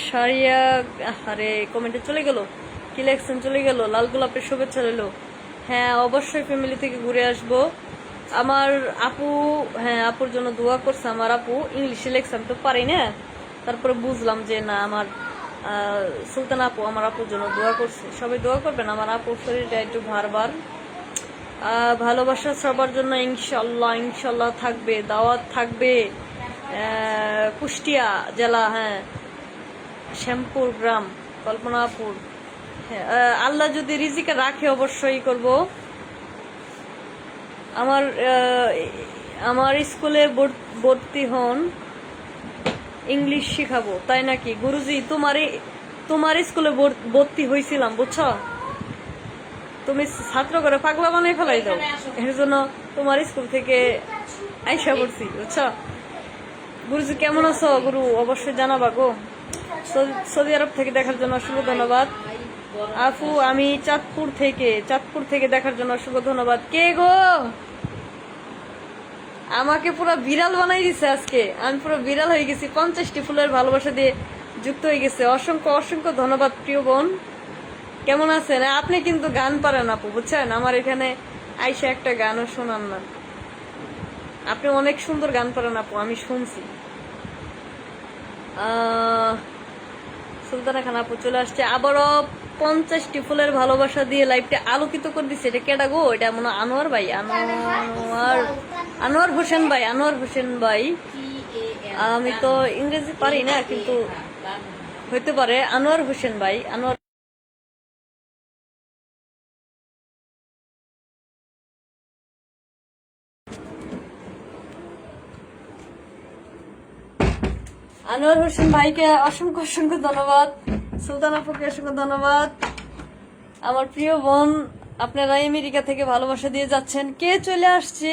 সারিয়া, আরে কমেন্টে চলে গেল, কি লেখছেন? চলে গেল। লাল গোলাপের শুভেচ্ছা রইল। হ্যাঁ, অবশ্যই ফ্যামিলি থেকে ঘুরে আসবো। আমার আপু, হ্যাঁ, আপুর জন্য দোয়া করছে। আমার আপু ইংলিশে লেখছে, আমি তো পারি না, তারপরে বুঝলাম যে না, আমার সুলতান আপু আমার আপুর জন্য দোয়া করছে। সবাই দোয়া করবেন, আমার আপুর শরীরটা একটু ভারবার। ভালোবাসা সবার জন্য ইনশাল্লাহ ইনশাল্লাহ থাকবে, দাওয়াত থাকবে। কুষ্টিয়া জেলা, হ্যাঁ, শ্যামপুর গ্রাম, কল্পনাপুর। হ্যাঁ, আল্লাহ যদি রিজিকে রাখে অবশ্যই করব। আমার আমার স্কুলে ভর্তি হন, ইংলিশ শিখাবো, তাই নাকি? গুরুজি, তোমার স্কুলে ভর্তি হয়েছিলাম, বুঝছো? তুমি ছাত্র করে পাগলা বানাই ফেলাই দাও, এর জন্য তোমার স্কুল থেকে আইসা পড়ছি, বুঝছো? গুরুজি কেমন আছো? গুরু অবশ্যই জানাবা গো। সৌদি আরব থেকে দেখার জন্য অসংখ্য ধন্যবাদ। আফু, আমি চাঁদপুর থেকে দেখার জন্য অসংখ্য ধন্যবাদ। কে গো? আমাকে পুরো বিড়াল বানাই দিছে আজকে, আমি পুরো বিড়াল হয়ে গেছি। 50টি ফুলের ভালোবাসা দিয়ে যুক্ত হয়ে গেছে। অসংখ্য অসংখ্য ধন্যবাদ প্রিয় বোন। কেমন আছেন? আপনি কিন্তু গান পারেন আপু, বুঝছেন? আমার এখানে আইসা একটা গানও শোনান না। আপনি অনেক সুন্দর গান পারেন আপু, আমি শুনছি। সুলতানা খান আপু চলে আসছে আবারও। 50টি ফুলের ভালোবাসা দিয়ে লাইফটা আলোকিত করে দিচ্ছে। এটা কেডা গো? এটা মনে আনোয়ার ভাই, আনোয়ার হোসেন ভাই, আনোয়ার হোসেন ভাই। আমি তো ইংরেজি পারি না, কিন্তু হইতে পারে আনোয়ার হোসেন ভাই। আনোয়ার আনোয়ার হোসেন ভাইকে অসংখ্য অসংখ্য ধন্যবাদ। সুলতান আপুকে অসংখ্য ধন্যবাদ। আমার প্রিয় বোন, আপনারা আমেরিকা থেকে ভালোবাসা দিয়ে যাচ্ছেন। কে চলে আসছে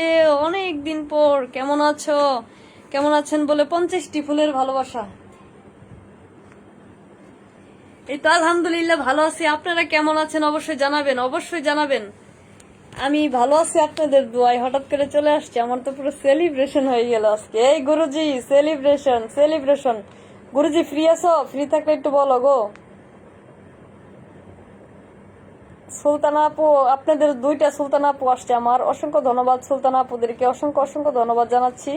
অনেক দিন পর? কেমন আছো? কেমন আছেন বলে 50টি ফুলের ভালোবাসা। এই তো আলহামদুলিল্লাহ ভালো আছি। আপনারা কেমন আছেন অবশ্যই জানাবেন, অবশ্যই জানাবেন। আমি ভালো আছি আপনাদের দোয়ায়। হঠাৎ করে চলে আসছে, আমার তো পুরো সেলিব্রেশন হয়ে গেল আজকে। এই গুরুজি, সেলিব্রেশন সেলিব্রেশন। গুরুজি ফ্রি আছো? ফ্রি থাকলে একটু বলো গো। সুলতানা আপু, আপনাদের 2টা সুলতানা আপু আসছে, আমার অসংখ্য ধন্যবাদ। সুলতানা আপুদেরকে অসংখ্য অসংখ্য ধন্যবাদ জানাচ্ছি।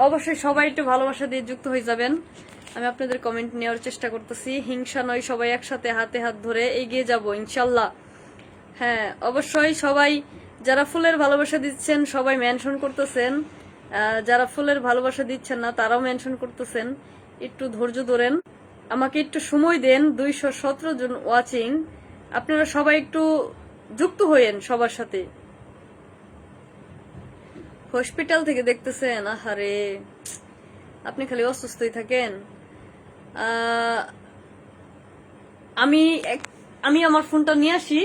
অবশ্যই সবাই একটু ভালোবাসা দিয়ে যুক্ত হয়ে যাবেন। আমি আপনাদের কমেন্ট নেওয়ার চেষ্টা করতেছি। হিংসা নয়, সবাই একসাথে হাতে হাত ধরে এগিয়ে যাব ইনশাল্লাহ। হ্যাঁ, অবশ্যই সবাই যারা ফুলের ভালোবাসা দিচ্ছেন সবাই মেনশন করতেছেন, যারা ফুলের ভালোবাসা দিচ্ছেন না তারাও মেনশন করতেছেন। একটু ধৈর্য ধরেন, আমাকে একটু সময় দেন। 217 জন ওয়াচিং, আপনারা সবাই একটু যুক্ত হয়েন সবার সাথে। হসপিটাল থেকে দেখতেছেন? আহারে, আপনি খালি অসুস্থই থাকেন। আমি আমার ফোনটা নিয়ে আসি,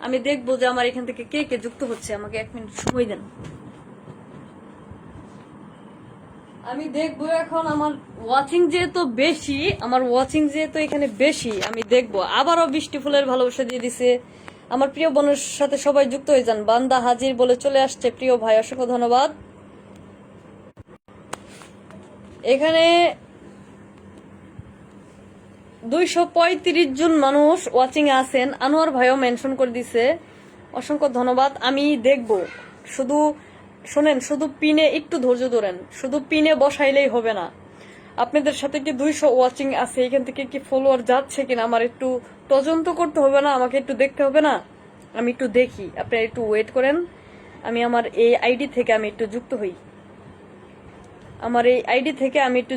আমি দেখবো যে আমার এখান থেকে কে কে যুক্ত হচ্ছে। আমাকে 1 মিনিট সময় দেন, আমি দেখবো। এখন আমার ওয়াচিং যেহেতু বেশি, এখানে বেশি, আমি দেখবো। আবারও বৃষ্টি ফুলের ভালোবাসা দিয়ে দিছে। আমার প্রিয় বোনের সাথে সবাই যুক্ত হয়ে যান। বান্দা হাজির বলে চলে আসছে প্রিয় ভাই, অসংখ্য ধন্যবাদ। এখানে 235 জন মানুষ ওয়াচিং এ আছেন। আনোয়ার ভাইও মেনশন করে দিছে, অসংখ্য ধন্যবাদ। আমি দেখব। শুধু শোনেন, শুধু পিনে একটু ধৈর্য ধরেন, শুধু পিনে বসাইলেই হবে না। আপনাদের সাথে কি 200 ওয়াচিং আছে, এখান থেকে কি ফলোয়ার যাচ্ছে কিনা আমার একটু তদন্ত করতে হবে না? আমাকে একটু দেখতে হবে না? আমি একটু দেখি, আপনারা একটু ওয়েট করেন। আমি আমার এই আইডি থেকে আমি একটু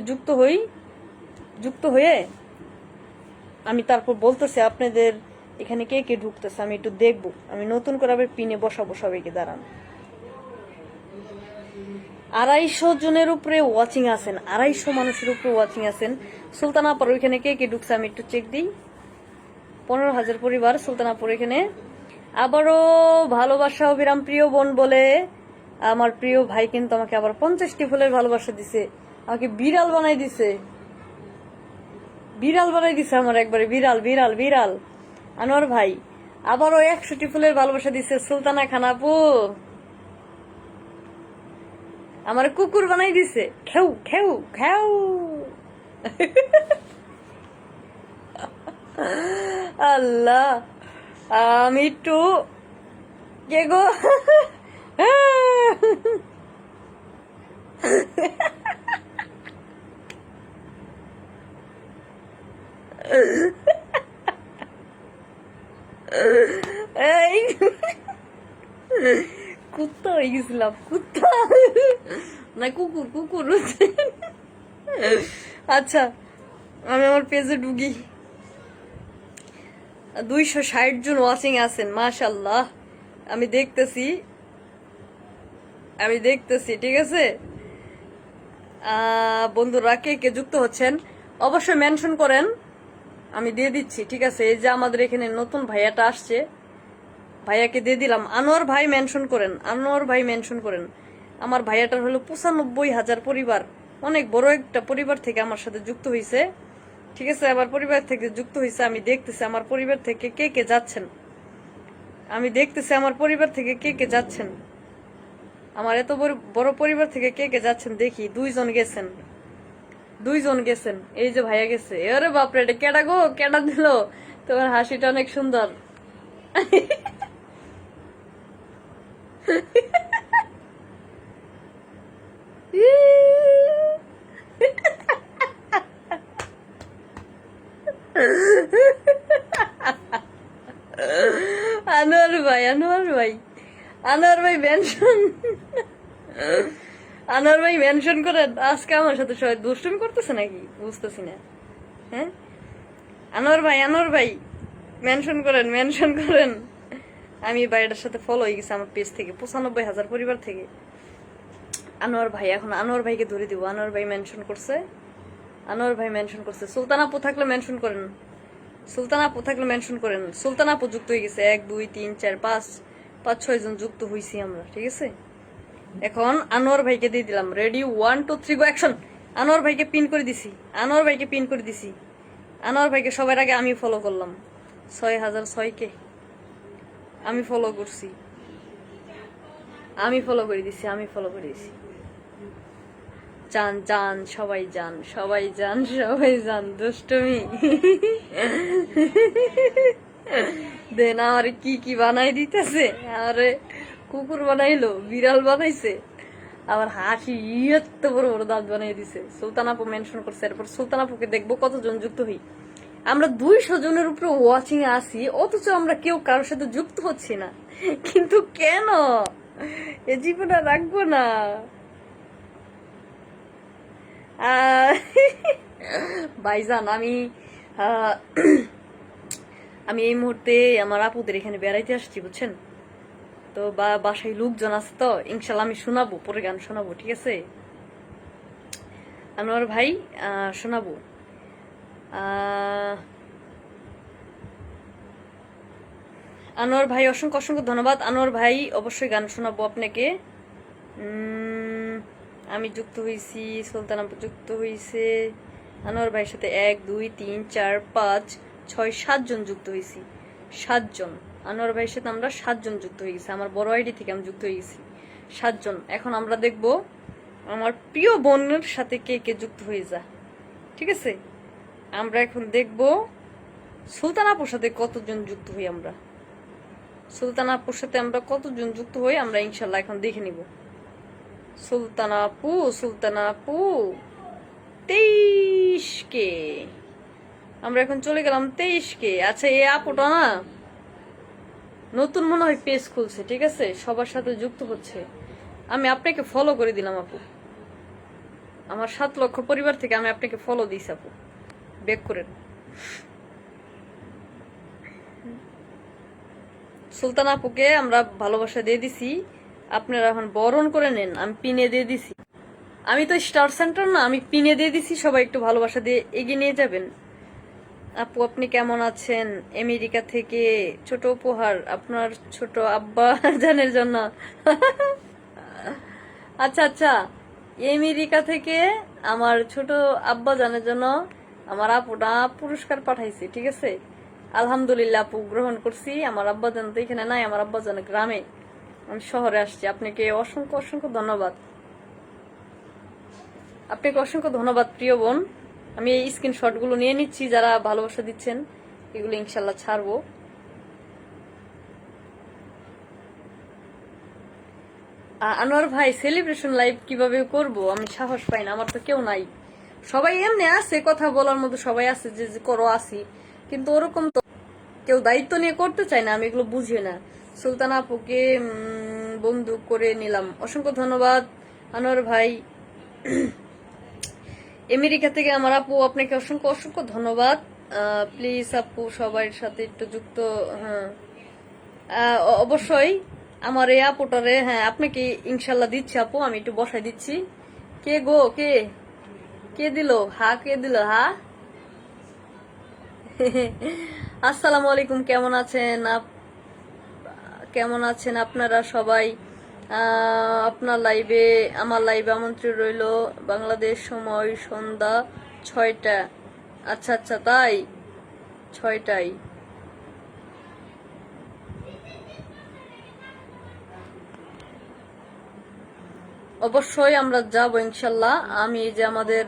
যুক্ত হই, যুক্ত হয়ে আমি তারপর বলতেছি আপনাদের এখানে কে কে ঢুকতেছে। আমি একটু দেখবো। আমি নতুন করে আবার পিনে বসাবো সবাইকে, দাঁড়ান। 250 জনের উপরে ওয়াচিং আছেন, 250 মানুষের উপরে ওয়াচিং আছেন। সুলতানাপুর ওইখানে কে কে ঢুকছে আমি একটু চেক দিই। 15,000 পরিবার সুলতানাপুর এখানে। আবারও ভালোবাসা অবিরাম প্রিয় বোন বলে আমার প্রিয় ভাই কিন্তু আমাকে আবার 50টি ফুলের ভালোবাসা দিছে। আমাকে বিড়াল বানাই দিছে, আমার একবারে বিড়াল বিড়াল বিড়াল। আনোয়ার ভাই আবারও 100টি ফুলের ভালোবাসা দিছে। সুলতানা খানাপু আমার কুকুর বানাই দিছে, খেউ খেউ খেউ। আল্লাহ, আমি একটু কে গো এই কুত্তা হয়ে গেছিলাম, কুত্তা না কুকুর, কুকুর। আচ্ছা, আমি আমার পেজে ঢুকি। 260 জন ওয়াচিং আছেন, মাশাআল্লাহ। আমি দেখতেছি, ঠিক আছে। বন্ধুরা কে কে যুক্ত হচ্ছেন অবশ্যই মেনশন করেন, আমি দিয়ে দিচ্ছি, ঠিক আছে। এই যে আমাদের এখানে নতুন ভাইয়াটা আসছে, ভাইয়াকে দিয়ে দিলাম। আনোয়ার ভাই মেনশন করেন, আমার ভাইয়াটার হলো 95,000 পরিবার, অনেক বড় একটা পরিবার থেকে আমার সাথে যুক্ত হয়েছে, ঠিক আছে। আমার পরিবার থেকে যুক্ত হয়েছে। আমি দেখতেছি আমার পরিবার থেকে কে কে যাচ্ছেন, আমার এত বড় পরিবার থেকে কে কে যাচ্ছেন দেখি। 2 জন গেছেন, এই যে ভাইয়া গেছে। আরে বাপরে, এটা কেডা গো, কেডা দিল? তোমার হাসিটা অনেক সুন্দর। আনোয়ার ভাই মেনশন করেন। আজকে আমার সাথে সবাই দুষ্টুমি করতেছে নাকি বুঝতেছি না। হ্যাঁ, আনোয়ার ভাই মেনশন করেন। আমি বাইরের সাথে ফলো হয়ে গেছে আমার পেজ থেকে, 95,000 পরিবার থেকে। আনোয়ার ভাই, এখন আনোয়ার ভাইকে ধরে দিব। আনোয়ার ভাই মেনশন করছে। সুলতান আপু থাকলে মেনশন করেন, সুলতান আপু যুক্ত হয়ে গেছে। 1 2 3 4 5 6 জন যুক্ত হয়েছি আমরা, ঠিক আছে। এখন আনোয়ার ভাইকে দিয়ে দিলাম। রেডি, 1 2 3 গো, অ্যাকশন। আনোয়ার ভাইকে পিন করে দিছি, আনোয়ার ভাইকে সবার আগে আমি ফলো করলাম। 6006 কে আমি ফলো করছি, আমি ফলো করে দিছি। যান সবাই যান দুষ্টমি দেন। আমার কি কি বানাই দিতেছে, আরে কুকুর বানাইলো, বিড়াল বানাইছে, আবার হাসি এত বড় বড় দাঁত বানাই দিছে। সুলতান আপু মেনশন করছে। এরপর সুলতান আপুকে দেখবো কতজন যুক্ত হই। আমরা 200 জনের উপরে ওয়াচিং এ আছি, অথচ আমরা কেউ কারোর সাথে যুক্ত হচ্ছি না। কিন্তু কেন? এ জীবনে রাখবো না। ভাইজান, আমি এই মুহূর্তে আমার আপুদের এখানে বেড়াইতে আসছি, বুঝছেন তো। বাসায় লোকজন আছে তো, ইনশাল্লাহ আমি শোনাবো, পরে গান শোনাবো, ঠিক আছে। আনোয়ার ভাই শোনাবো। আনোয়ার ভাই অসংখ্য অসংখ্য ধন্যবাদ। আনোয়ার ভাই অবশ্যই গান শোনাবো আপনাকে। আমি যুক্ত হয়েছি, সুলতান আপু যুক্ত হয়েছে আনোয়ার ভাইয়ের সাথে 1 2 3 4 5 6 7 জন যুক্ত হয়েছি। 7 জন আনোয়ার ভাইয়ের সাথে আমরা 7 জন যুক্ত হয়ে গেছি। আমার বড় আইডি থেকে আমি যুক্ত হয়ে গেছি 7 জন। এখন আমরা দেখব আমার প্রিয় বোনের সাথে কে কে যুক্ত হয়ে যায়। ঠিক আছে, আমরা এখন দেখব সুলতান আপুর সাথে কতজন যুক্ত হই। আমরা সুলতান আপুর সাথে আমরা কতজন যুক্ত হই আমরা ইনশাল্লাহ এখন দেখে নিব। সুলতান আপু 23 কে, আমরা এখন চলে গেলাম 23 কে। আচ্ছা, এই আপুটা না নতুন মনে হয় পেজ খুলছে। ঠিক আছে, সবার সাথে যুক্ত হচ্ছে। আমি আপনাকে ফলো করে দিলাম আপু, আমার 7 লক্ষ পরিবার থেকে আমি আপনাকে ফলো দিয়েছি আপু, ব্যাক করেন। সুলতান আপুকে আমরা ভালোবাসা দিয়ে দিছি, আপনারা এখন বরণ করে নেন। আমি পিনে দিয়ে দিছি, আমি তো স্টার সেন্টার না, আমি পিনে দিয়ে দিছি। সবাই একটু ভালোবাসা দিয়ে এগিয়ে নিয়ে যাবেন। আপু আপনি কেমন আছেন? আমেরিকা থেকে ছোট উপহার আপনার ছোট আব্বা জানের জন্য। আচ্ছা আচ্ছা, আমেরিকা থেকে আমার ছোট আব্বা জানের জন্য আমার আপুটা পুরস্কার পাঠাইছে। ঠিক আছে, আলহামদুলিল্লাহ আপু, গ্রহণ করছি। আমার আব্বাজান তো এখানে নাই, আমার আব্বাজান গ্রামে, আমি শহরে আসছি। আপনাকে অসংখ্য অসংখ্য ধন্যবাদ, আপনাকে অসংখ্য ধন্যবাদ প্রিয় বোন। আমি এই স্ক্রিনশটগুলো নিয়ে নিচ্ছি, যারা ভালোবাসা দিচ্ছেন এগুলো ইনশাল্লাহ ছাড়বো। আনোয়ার ভাই সেলিব্রেশন লাইভ কিভাবে করব? আমি সাহস পাই না, আমার তো কেউ নাই। সবাই এমনি আছে, কথা বলার মতো সবাই আছে যে করো আসি, কিন্তু ওরকম তো কেউ দায়িত্ব নিয়ে করতে চায় না। আমি এগুলো বুঝি না। সুলতান আপুকে বন্ধু করে নিলাম, অসংখ্য ধন্যবাদ আনোয়ার ভাই। আমেরিকা থেকে আমার আপু, আপনাকে অসংখ্য অসংখ্য ধন্যবাদ। প্লিজ আপু সবার সাথে একটু যুক্ত। হ্যাঁ, অবশ্যই আমার এই আপুটারে, হ্যাঁ আপনাকে ইনশাল্লাহ দিচ্ছি আপু, আমি একটু বসাই দিচ্ছি। কে গো, কে কে দিল হা, কে দিল হা? আসসালামু আলাইকুম, কেমন আছেন? কেমন আছেন আপনারা সবাই? আপনার লাইভে, আমার লাইভে আমন্ত্রণ রইল। বাংলাদেশ সময় সন্ধ্যা 6টা। আচ্ছা আচ্ছা, তাই 6টায়। অবশ্যই আমরা যাব ইনশাল্লাহ। আমি এই যে আমাদের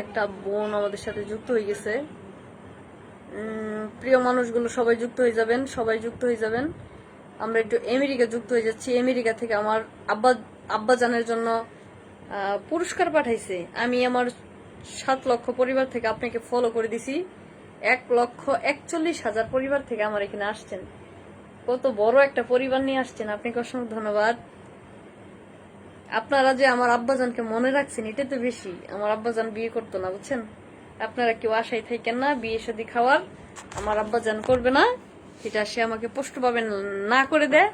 একটা বোন আমাদের সাথে যুক্ত হয়ে গেছে, প্রিয় মানুষগুলো সবাই যুক্ত হয়ে যাবেন, সবাই যুক্ত হয়ে যাবেন। আমরা একটু আমেরিকা যুক্ত হয়ে যাচ্ছি। আমেরিকা থেকে আমার আব্বাজানের জন্য পুরস্কার পাঠাইছে। আমি আমার 7 লক্ষ পরিবার থেকে আপনাকে ফলো করে দিছি। 1,41,000 পরিবার থেকে আমার এখানে আসছেন। কত বড় একটা পরিবার নিয়ে আসছেন, আপনাকে অসংখ্য ধন্যবাদ। আপনারা যে আমার আব্বাজানকে মনে রাখছেন, এটা তো বেশি। আমার আব্বাজান বিয়ে করতো না, বুঝছেন? আপনারা কেউ আশায় থাকেন না বিয়ে শাদী খাওয়ার, আমার আব্বাজান করবে না। এটা সে আমাকে স্পষ্টভাবে না করে দেয়,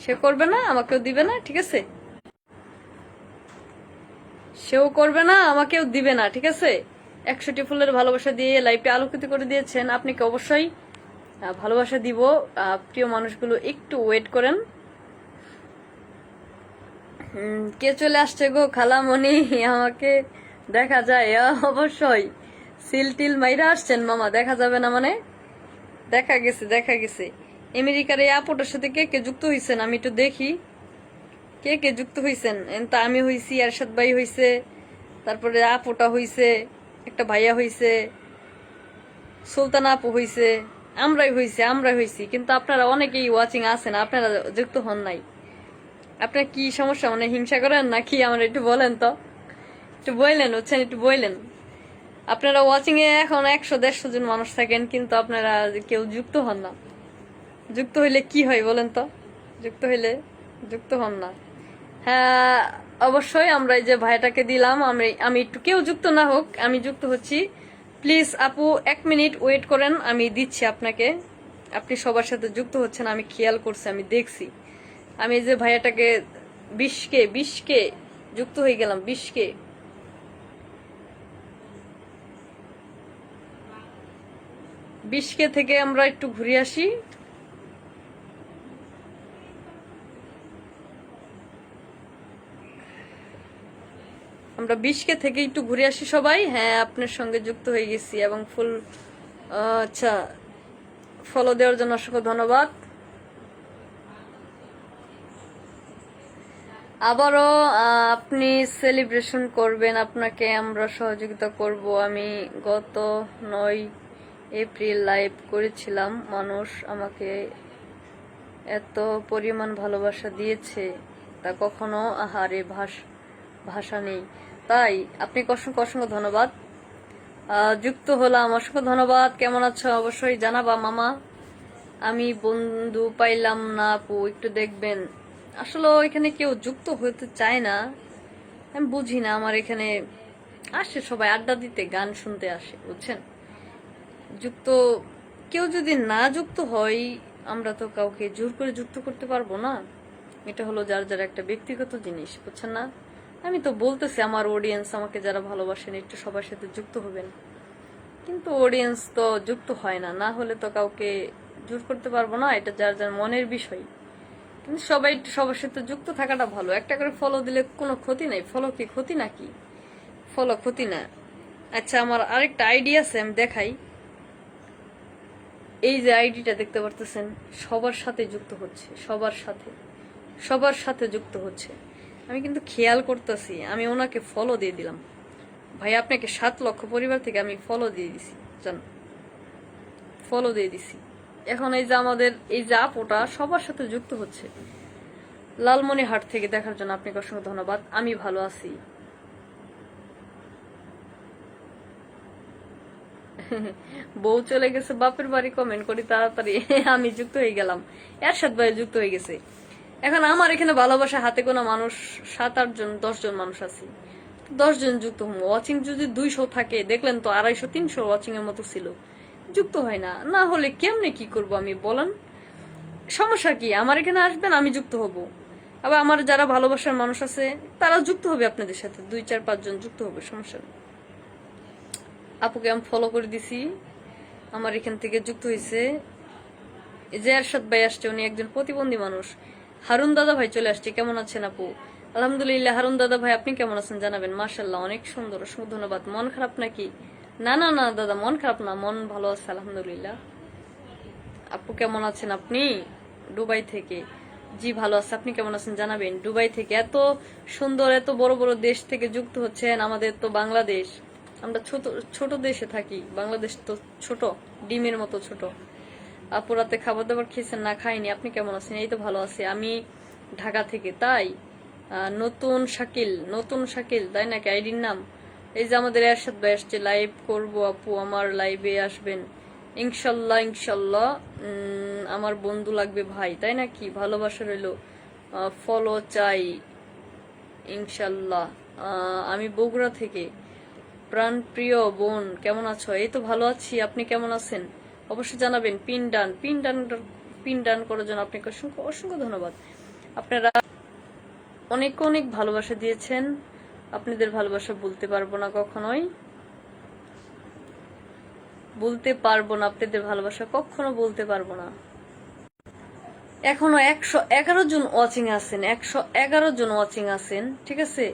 সে করবে না, আমাকেও দিবে না। ঠিক আছে, সেও করবে না, আমাকেও দিবে না। ঠিক আছে, 100টি ফুলের ভালোবাসা দিয়ে লাইফটা আলোকিত করে দিয়েছেন, আপনাকে অবশ্যই ভালোবাসা দিব। প্রিয় মানুষগুলো একটু ওয়েট করেন। কে চলে আসছে গো খালামণি? আমাকে দেখা যায়? অবশ্যই সিল টিল মাইরা আসছেন মামা, দেখা যাবে না মানে? দেখা গেছে, দেখা গেছে। আমেরিকার এই আপুটার সাথে কে কে যুক্ত হয়েছেন আমি একটু দেখি, কে কে যুক্ত হয়েছেন। তা আমি হইছি, আরশাদ ভাই হইছে, তারপরে আপুটা হইছে, একটা ভাইয়া হইছে, সুলতান আপু হইছে, আমরাই হইছি। কিন্তু আপনারা অনেকেই ওয়াচিং আছেন, আপনারা যুক্ত হন নাই। আপনার কি সমস্যা, মানে হিংসা করেন নাকি? আমার একটু বলেন তো, একটু বললেন, বুঝছেন, একটু বললেন। আপনারা ওয়াচিং এ এখন 100-150 জন মানুষ থাকেন, কিন্তু আপনারা কেউ যুক্ত হন না। যুক্ত হইলে কি হয় বলেন তো? যুক্ত হন না। হ্যাঁ অবশ্যই, আমরা এই যে ভাইটাকে দিলাম, আমি একটু, কেউ যুক্ত না হোক, আমি যুক্ত হচ্ছি। প্লিজ আপু 1 মিনিট ওয়েট করেন, আমি দিচ্ছি আপনাকে। আপনি সবার সাথে যুক্ত হচ্ছেন, আমি খেয়াল করছি, আমি দেখছি। আমি এই যে ভাইয়াটাকে 20কে যুক্ত হয়ে গেলাম, 20কে থেকে আমরা একটু ঘুরে আসি। আমরা 20K থেকে একটু ঘুরে আসি সবাই। হ্যাঁ, আপনার সঙ্গে যুক্ত হয়ে গেছি এবং ফুল আচ্ছা ফলো দেওয়ার জন্য অসংখ্য ধন্যবাদ। আবারও আপনি সেলিব্রেশন করবেন, আপনাকে আমরা সহযোগিতা করব। আমি গত 9 এপ্রিল লাইভ করেছিলাম, মানুষ আমাকে এত পরিমাণ ভালোবাসা দিয়েছে তা কখনো আহারে ভাষা নেই। তাই আপনি অসংখ্য অসংখ্য ধন্যবাদ। যুক্ত হলাম, অসংখ্য ধন্যবাদ। কেমন আছো অবশ্যই জানাবা মামা। আমি বন্ধু পাইলাম না আপু, একটু দেখবেন। আসলে এখানে কেউ যুক্ত হতে চায় না, আমি বুঝি না। আমার এখানে আসে সবাই আড্ডা দিতে, গান শুনতে আসে, বুঝছেন। যুক্ত কেউ যদি না যুক্ত হয়, আমরা তো কাউকে জোর করে যুক্ত করতে পারবো না। এটা হলো যার যার একটা ব্যক্তিগত জিনিস, বুঝছেন না। আমি তো বলতেছি আমার অডিয়েন্স, আমাকে যারা ভালোবাসেন একটু সবার সাথে যুক্ত হবেন, কিন্তু অডিয়েন্স তো যুক্ত হয় না। না হলে তো কাউকে জোর করতে পারবো না, এটা যার যার মনের বিষয়। কিন্তু সবাই একটু সবার সাথে যুক্ত থাকাটা ভালো। একটা করে ফলো দিলে কোনো ক্ষতি নাই। ফলো কি ক্ষতি নাকি? ফলো ক্ষতি না। আচ্ছা, আমার আরেকটা আইডি আছে, আমি দেখাই। এই যে আইডিটা দেখতে পারতেছেন, সবার সাথে যুক্ত হচ্ছে, সবার সাথে যুক্ত হচ্ছে। আমি কিন্তু খেয়াল করতেছি, আমি ওনাকে ফলো দিয়ে দিলাম। ভাই আপনাকে 7 লক্ষ পরিবার থেকে আমি ফলো দিয়ে দিছি, জান, ফলো দিয়ে দিছি। এখন এই যে আমাদের এই যে আপুটা সবার সাথে যুক্ত হচ্ছে। লালমনিরহাট থেকে দেখার জন্য আপনাকে অসংখ্য ধন্যবাদ। আমি ভালো আছি। বউ চলে গেছে বাপের বাড়ি, কমেন্ট করি তাড়াতাড়ি। আমি যুক্ত হয়ে গেলাম, এরশাদ ভাই যুক্ত হয়ে গেছে। এখন আমার এখানে ভালোবাসা হাতে গোনা মানুষ 7-8 জন 10 জন মানুষ আছে। 10 জন যুক্ত হবো। ওয়াচিং যদি 200 থাকে, দেখলেন তো 250-300 ওয়াচিং এর মতো ছিল, যুক্ত হয় না। না হলে কেমনে কি করব আমি, বলেন। সমস্যা কি? আমার এখানে আসবেন, আমি যুক্ত হব। আবার আমার যারা ভালোবাসার মানুষ আছে তারা যুক্ত হবে আপনাদের সাথে, 2-4-5 জন যুক্ত হবে, সমস্যা নেই। আপুকে আমি ফলো করে দিছি, আমার এখান থেকে যুক্ত হয়েছে। যে এরশাদ ভাই আসছে, উনি একজন প্রতিবন্ধী মানুষ। হারুন দাদা ভাই চলে আসছে, কেমন আছেন আপু? আলহামদুলিল্লাহ। হারুন দাদা ভাই আপনি কেমন আছেন জানাবেন। মাশাআল্লাহ, অনেক সুন্দর, অসংখ্য ধন্যবাদ। মন খারাপ নাকি? না না না দাদা, মন খারাপ না, মন ভালো আছে আলহামদুলিল্লাহ। আপু কেমন আছেন আপনি? দুবাই থেকে। জি ভালো আছে, আপনি কেমন আছেন জানাবেন। দুবাই থেকে এত সুন্দর, এত বড় বড় দেশ থেকে যুক্ত হচ্ছেন। আমাদের তো বাংলাদেশ, আমরা ছোট ছোট দেশে থাকি। বাংলাদেশ তো ছোট, ডিমের মতো ছোট। আপু রাতে খাবার দাবার খেয়েছেন? না খাইনি। আপনি কেমন আছেন? এই তো ভালো আছি। আমি ঢাকা থেকে। তাই নতুন শাকিল তাই নাকি আইডির নাম? এই যে আমাদের এরশাদ ভাই আসছে, লাইভ করব আপু, আমার লাইভে আসবেন ইনশাল্লাহ। ইনশাল্লাহ। আমার বন্ধু লাগবে ভাই, তাই নাকি? ভালোবাসা রইলো, ফলো চাই ইনশাল্লাহ। আমি বগুড়া থেকে। প্রাণপ্রিয় বোন কেমন আছো? এই তো ভালো আছি, আপনি কেমন আছেন অবশ্যই জানাবেন। পিন ডান করার জন্য আপনাকে অসংখ্য অসংখ্য ধন্যবাদ। আপনারা অনেক অনেক ভালোবাসা দিয়েছেন, আপনাদের ভালোবাসা ভুলতে পারবো না, কখনোই বলতে পারবো না। আপনাদের ভালোবাসা কখনো বলতে পারবো না। এখনো 111 জন ওয়াচিং আছেন, 111 জন ওয়াচিং আছেন, ঠিক আছে।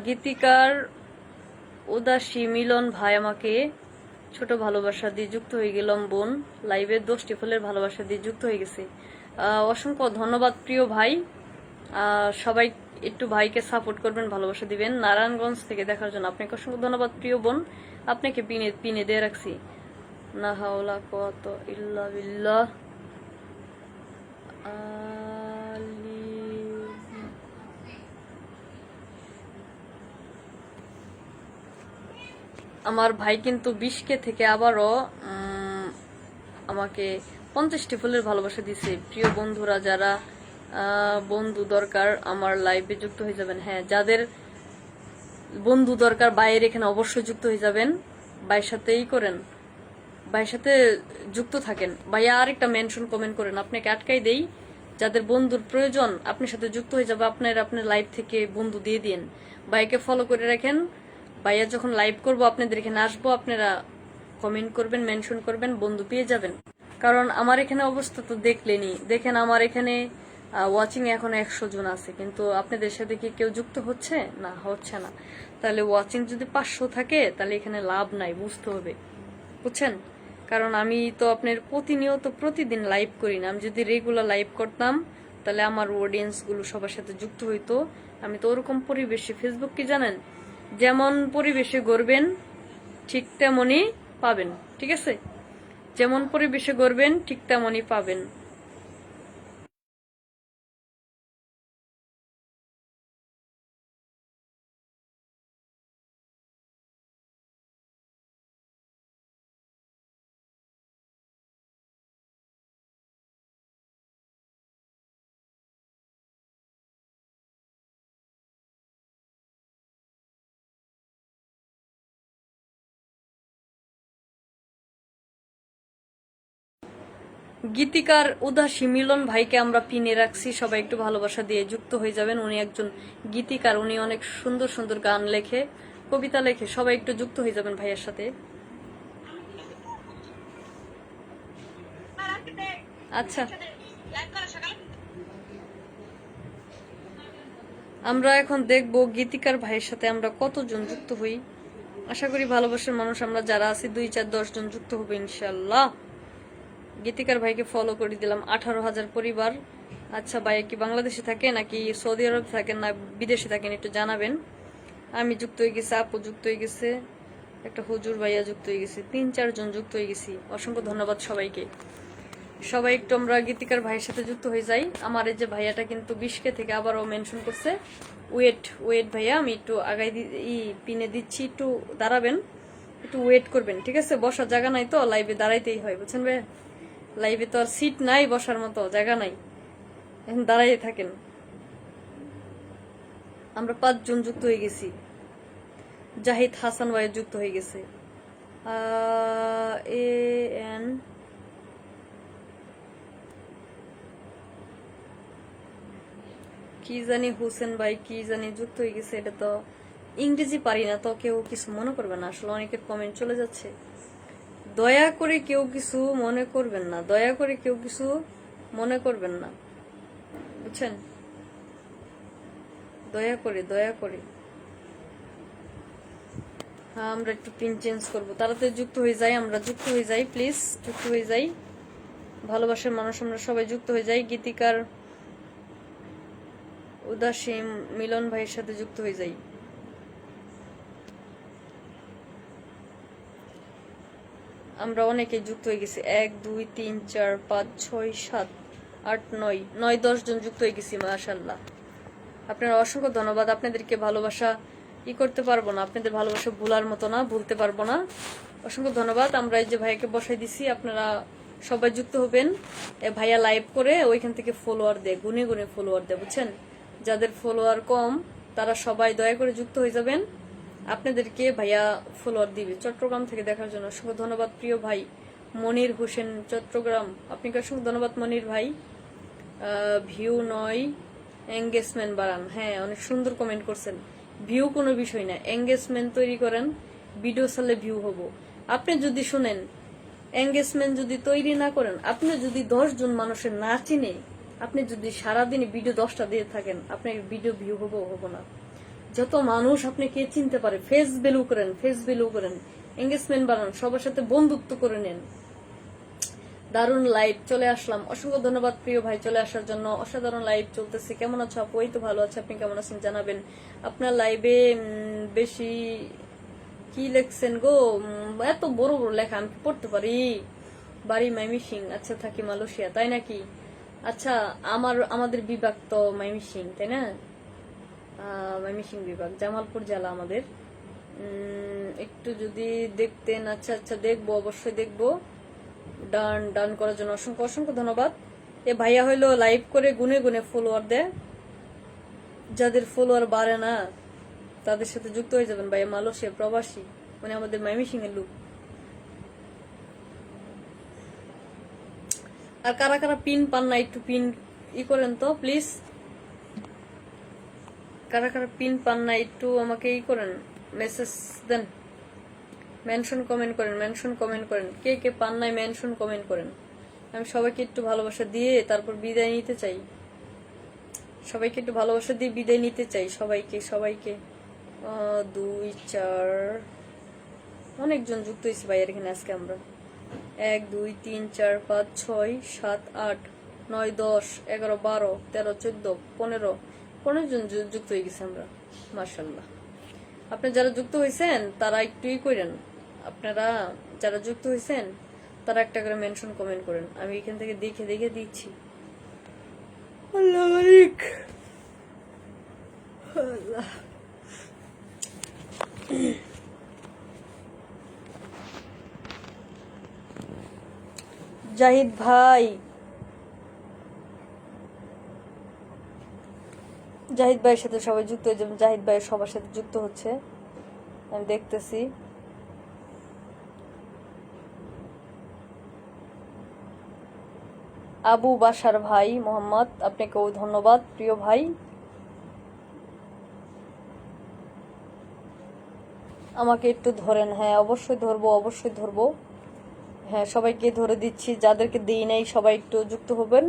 গীতিকার উদাসী মিলন ভাই আমাকে ছোট ভালোবাসা দিয়ে যুক্ত হয়ে গেলাম। বোন লাইভে 10টি ফুলের ভালোবাসা দিয়ে যুক্ত হয়ে গেছে। অসংখ্য ধন্যবাদ প্রিয় ভাই। সবাই একটু ভাইকে সাপোর্ট করবেন, ভালোবাসা দিবেন। নারায়ণগঞ্জ থেকে দেখার জন্য আপনাকে অসংখ্য ধন্যবাদ প্রিয় বোন। আপনাকে পিনে দিয়ে রাখছি। না হাওলা কত ইল্লা বিল্লাহ। আমার ভাই কিন্তু 20K থেকে আবারও আমাকে 50টি ফুলের ভালোবাসা দিছে। প্রিয় বন্ধুরা, যারা বন্ধু দরকার আমার লাইভে যুক্ত হয়ে যাবেন। হ্যাঁ, যাদের বন্ধু দরকার বাইরে, এখানে অবশ্যই যুক্ত হয়ে যাবেন। ভাইয়ের সাথেই করেন, ভাইয়ের সাথে যুক্ত থাকেন। ভাইয়া আরেকটা মেনশন কমেন্ট করেন, আপনাকে আটকাই দেই। যাদের বন্ধুর প্রয়োজন আপনার সাথে যুক্ত হয়ে যাবে, আপনার লাইভ থেকে বন্ধু দিয়ে দিন। ভাইকে ফলো করে রাখেন। ভাইয়া যখন লাইভ করবো আপনাদের এখানে আসবো, আপনারা কমেন্ট করবেন, মেনশন করবেন, বন্ধু পেয়ে যাবেন। কারণ আমার এখানে অবস্থা তো দেখলেনি। দেখেন আমার এখানে ওয়াচিং এখন 100 জন আছে, কিন্তু আপনাদের সাথে কি কেউ যুক্ত হচ্ছে না? হচ্ছে না। তাহলে ওয়াচিং যদি 500 থাকে তাহলে এখানে লাভ নাই, বুঝতে হবে, বুঝছেন? কারণ আমি তো আপনার প্রতিনিয়ত প্রতিদিন লাইভ করি না। আমি যদি রেগুলার লাইভ করতাম তাহলে আমার অডিয়েন্স গুলো সবার সাথে যুক্ত হইতো। আমি তো ওরকম পরিবেশে, ফেসবুক কি জানেন, যেমন পরিবেশে গড়বেন ঠিক তেমনই পাবেন, ঠিক আছে? যেমন পরিবেশে গড়বেন ঠিক তেমনই পাবেন। গীতিকার উদাসী মিলন ভাইকে আমরা পিনে রাখছি, সবাই একটু ভালোবাসা দিয়ে যুক্ত হয়ে যাবেন। উনি একজন গীতিকার, উনি অনেক সুন্দর সুন্দর গান লেখে, কবিতা লেখে, সবাই একটু যুক্ত হয়ে যাবেন ভাইয়ের সাথে। আচ্ছা, আমরা এখন দেখব গীতিকার ভাইয়ের সাথে আমরা কতজন যুক্ত হই। আশা করি ভালোবাসার মানুষ আমরা যারা আছি 2, 4, 10 জন যুক্ত হবে ইনশাল্লাহ। গীতিকার ভাইকে ফলো করে দিলাম, 18,000 পরিবার। আচ্ছা, ভাই কি বাংলাদেশে থাকে নাকি সৌদি আরব থাকেন না বিদেশে থাকেন একটু জানাবেন। আমি যুক্ত হয়ে গেছি, আপু যুক্ত হয়ে গেছে, একটা হুজুর ভাইয়া যুক্ত হয়ে গেছে, 3-4 জন যুক্ত হয়ে গেছি। অসংখ্য ধন্যবাদ সবাইকে। সবাই একটু আমরা গীতিকার ভাইয়ের সাথে যুক্ত হয়ে যাই। আমার এই যে ভাইয়াটা কিন্তু 20K থেকে আবারও মেনশন করছে। ওয়েট ওয়েট ভাইয়া, আমি একটু আগাই পিনে দিচ্ছি, একটু দাঁড়াবেন, একটু ওয়েট করবেন, ঠিক আছে? বসার জায়গা নাই তো, লাইভে দাঁড়াইতেই হয়, বুঝছেন ভাই? লাইভে তো আর সিট নাই, বসার মতো জায়গা নাই, এখন দাঁড়াই থাকেন। আমরা 5 জন যুক্ত হয়ে গেছি। জাহিদ হাসান ভাই যুক্ত হয়ে গেছে। এন কি জানি, হোসেন ভাই কি জানি যুক্ত হয়ে গেছে। এটা তো ইংরেজি পারি না, তো কেউ কিছু মনে করবে না, আসলে অনেকের কমেন্ট চলে যাচ্ছে। দয়া করে কেউ কিছু মনে করবেন না, দয়া করে কেউ কিছু মনে করবেন না, বুঝছেন? দয়া করে, দয়া করে। হ্যাঁ, আমরা একটু পিন চেঞ্জ করবো, তাড়াতাড়ি যুক্ত হয়ে যাই, আমরা যুক্ত হয়ে যাই, প্লিজ যুক্ত হয়ে যাই। ভালোবাসার মানুষ আমরা সবাই যুক্ত হয়ে যাই। গীতিকার উদাসী মিলন ভাইয়ের সাথে যুক্ত হয়ে যাই। আমরা অনেকে যুক্ত হয়ে গেছি, 1, 2, 3, 4, 5, 6, 7, 8, 9, 10 জন যুক্ত হয়ে গেছি, মাশাআল্লাহ। আপনারা অসংখ্য ধন্যবাদ। আপনাদেরকে ভালোবাসা করতে পারবো না, আপনাদের ভালোবাসা ভুলার মতো না, ভুলতে পারবো না। অসংখ্য ধন্যবাদ। আমরা এই যে ভাইয়াকে বসাই দিছি, আপনারা সবাই যুক্ত হবেন। ভাইয়া লাইভ করে ওইখান থেকে ফলোয়ার দেয়, গুনে গুনে ফলোয়ার দেয়, বুঝছেন? যাদের ফলোয়ার কম তারা সবাই দয়া করে যুক্ত হয়ে যাবেন, আপনাদেরকে ভাইয়া ফলোয়ার দিবে। চট্টগ্রাম থেকে দেখার জন্য অসংখ্য ধন্যবাদ প্রিয় ভাই মনির হোসেন, চট্টগ্রাম। আপনাকে অসংখ্য ধন্যবাদ মনির ভাই। ভিউ নয়, এঙ্গেজমেন্ট বাড়ান। হ্যাঁ, অনেক সুন্দর কমেন্ট করছেন। ভিউ কোনো বিষয় না, এঙ্গেজমেন্ট তৈরি করেন, ভিডিও চালে ভিউ হবো। আপনি যদি শুনেন, এঙ্গেজমেন্ট যদি তৈরি না করেন, আপনি যদি 10 জন মানুষের না চিনে, আপনি যদি সারাদিনে ভিডিও 10টা দিয়ে থাকেন, আপনার ভিডিও ভিউ হবো না। যত মানুষ আপনাকে চিনতে পারে, ফেস ভ্যালু করেন, ফেস ভ্যালু করেন, এঙ্গেজমেন্ট বাড়ান, সবার সাথে বন্ধুত্ব করে নেন। দারুণ লাইভ চলে আসলাম, অসংখ্য ধন্যবাদ প্রিয় ভাই চলে আসার জন্য। অসাধারণ লাইভ চলতেছে। কেমন আছো আপু? এই তো ভালো আছে, আপনি কেমন আছেন জানাবেন। আপনার লাইভে বেশি কি লেখছেন গো? এত বড় বড় লেখা আমি কি পড়তে পারি? বাড়ি মাইমিসিং, আচ্ছা থাকি মালয়েশিয়া, তাই নাকি? আচ্ছা, আমাদের বিভাগ তো মাইমিসিং, তাই না? ময়মনসিংহ বিভাগ, জামালপুর জেলা আমাদের। একটু যদি দেখতেন। আচ্ছা আচ্ছা, দেখবো, অবশ্যই দেখবো। ডান ডান করার জন্য অসংখ্য অসংখ্য ধন্যবাদ। এ ভাইয়া হইলো লাইভ করে গুনে গুনে ফলোয়ার দেয়, যাদের ফলোয়ার বাড়ে না তাদের সাথে যুক্ত হয়ে যাবেন। ভাইয়া মালয়েশিয়া প্রবাসী, মানে আমাদের ময়মনসিংহ এর লোক। আর কারা কারা পিন পান না একটু পিন করেন তো প্লিজ। কারা কারা পিন পান না একটু আমাকে করেন, মেসেজ দেন, মেনশন কমেন্ট করেন, মেনশন কমেন্ট করেন। কে কে পান নাই মেনশন কমেন্ট করেন। আমি সবাইকে একটু ভালোবাসা দিয়ে তারপর বিদায় নিতে চাই। সবাইকে একটু ভালোবাসা দিয়ে বিদায় নিতে চাই, সবাইকে সবাইকে। 2 4 অনেকজন যুক্ত হয়েছি ভাইয়ের এখানে আজকে আমরা। 1 2 3 4 5 6 7 8 9 10 11 12 13 14 15 জন যুক্ত হয়ে গেছি আমরা, মাশাল্লাহ। আপনি যারা যুক্ত হয়েছেন তারা একটুই করেন, আপনারা যারা যুক্ত হয়েছেন তারা একটা করে মেনশন কমেন্ট করেন, আমি এখান থেকে দেখে দেখে দিচ্ছি। আল্লাহ মালিক, আল্লাহ। জাহিদ ভাই, জাহিদ ভাইয়ের সাথে সবাই যুক্ত হয়ে যাবেন। জাহিদ ভাইয়ের সবার সাথে যুক্ত হচ্ছে, আমি দেখতেছি। আবু বাসার ভাই মোহাম্মদ, আপনাকেও ধন্যবাদ প্রিয় ভাই। আমাকে একটু ধরেন। হ্যাঁ অবশ্যই ধরবো, অবশ্যই ধরবো। হ্যাঁ সবাইকে ধরে দিচ্ছি, যাদেরকে দিই নাই সবাই একটু যুক্ত হবেন।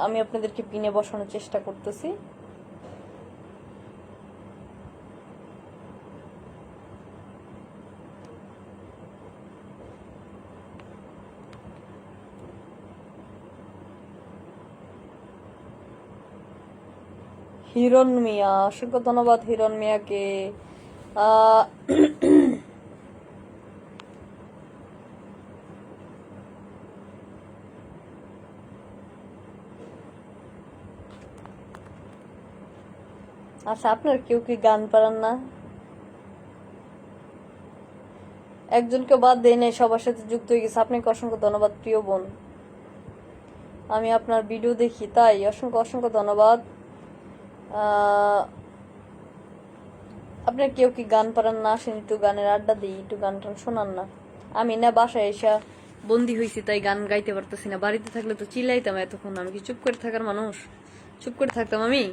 আমি আপনাদেরকে পিনে বসানোর চেষ্টা করতেছি। হিরণ মিয়া, অসংখ্য ধন্যবাদ হিরণ মিয়াকে। আচ্ছা আপনার কেউ কি গান পারেন না? একজনকে বাদ দেয় নাই, সবার সাথে যুক্ত হয়ে গেছে। আপনাকে অসংখ্য ধন্যবাদ প্রিয় বোন, আমি আপনার ভিডিও দেখি তাই অসংখ্য অসংখ্য ধন্যবাদ। আপনার কেউ কি গান পারেন না? আসেন একটু গানের আড্ডা দিই, একটু গান টান শোনান না। আমি না বাসায় এসে বন্দি হয়েছি তাই গান গাইতে পারতেছি না, বাড়িতে থাকলে তো চিল্লাইতাম এতক্ষণ। আমি কি চুপ করে থাকার মানুষ? চুপ করে থাকতাম আমি?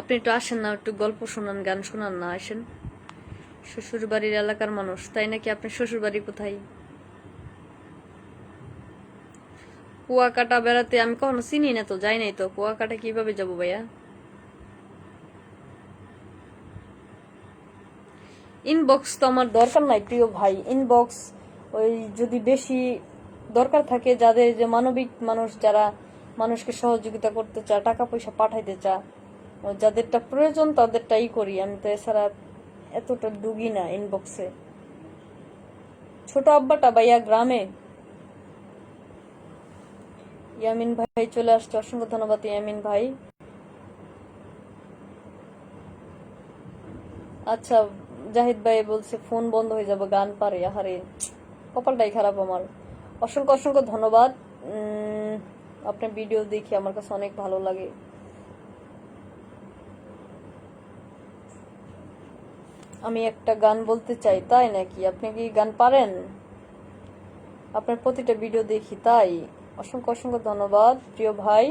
আপনি একটু আসেন না, একটু গল্প শোনান, গান শোনান না, আসেন। শ্বশুর বাড়ির এলাকার মানুষ তাই নাকি? আপনার শ্বশুর বাড়ি কোথায়? কুয়াকাটা বেড়াতে আমি কখনো চিনি না তো, যাই নাই তো। কুয়াকাটা কিভাবে যাবো ভাইয়া? ইনবক্স তো আমার দরকার নাই প্রিয় ভাই। ইনবক্স ওই যদি বেশি দরকার থাকে, যাদের যে মানবিক মানুষ, যারা মানুষকে সহযোগিতা করতে চায়, টাকা পয়সা পাঠাইতে চায়, যাদেরটা প্রয়োজন তাদেরটাই করি আমি, তো এছাড়া এতটা ডুগি না ইনবক্সে। ছোট আব্বাটা ভাইয়া গ্রামে। ইয়ামিন ভাই চলে আসছে, অসংখ্য ধন্যবাদ ইয়ামিন ভাই। আচ্ছা জাহিদ ভাই বলছে ফোন বন্ধ হয়ে যাবে, গান পারে। আহারে কপালটাই খারাপ আমার। অসংখ্য অসংখ্য ধন্যবাদ। আপনার ভিডিও দেখি আমার কাছে অনেক ভালো লাগে। আমি একটা গান বলতে চাই, তাই নাকি? আপনি কি গান পারেন? আপনার প্রতিটা ভিডিও দেখি তাই অসংখ্য অসংখ্য ধন্যবাদ প্রিয় ভাই।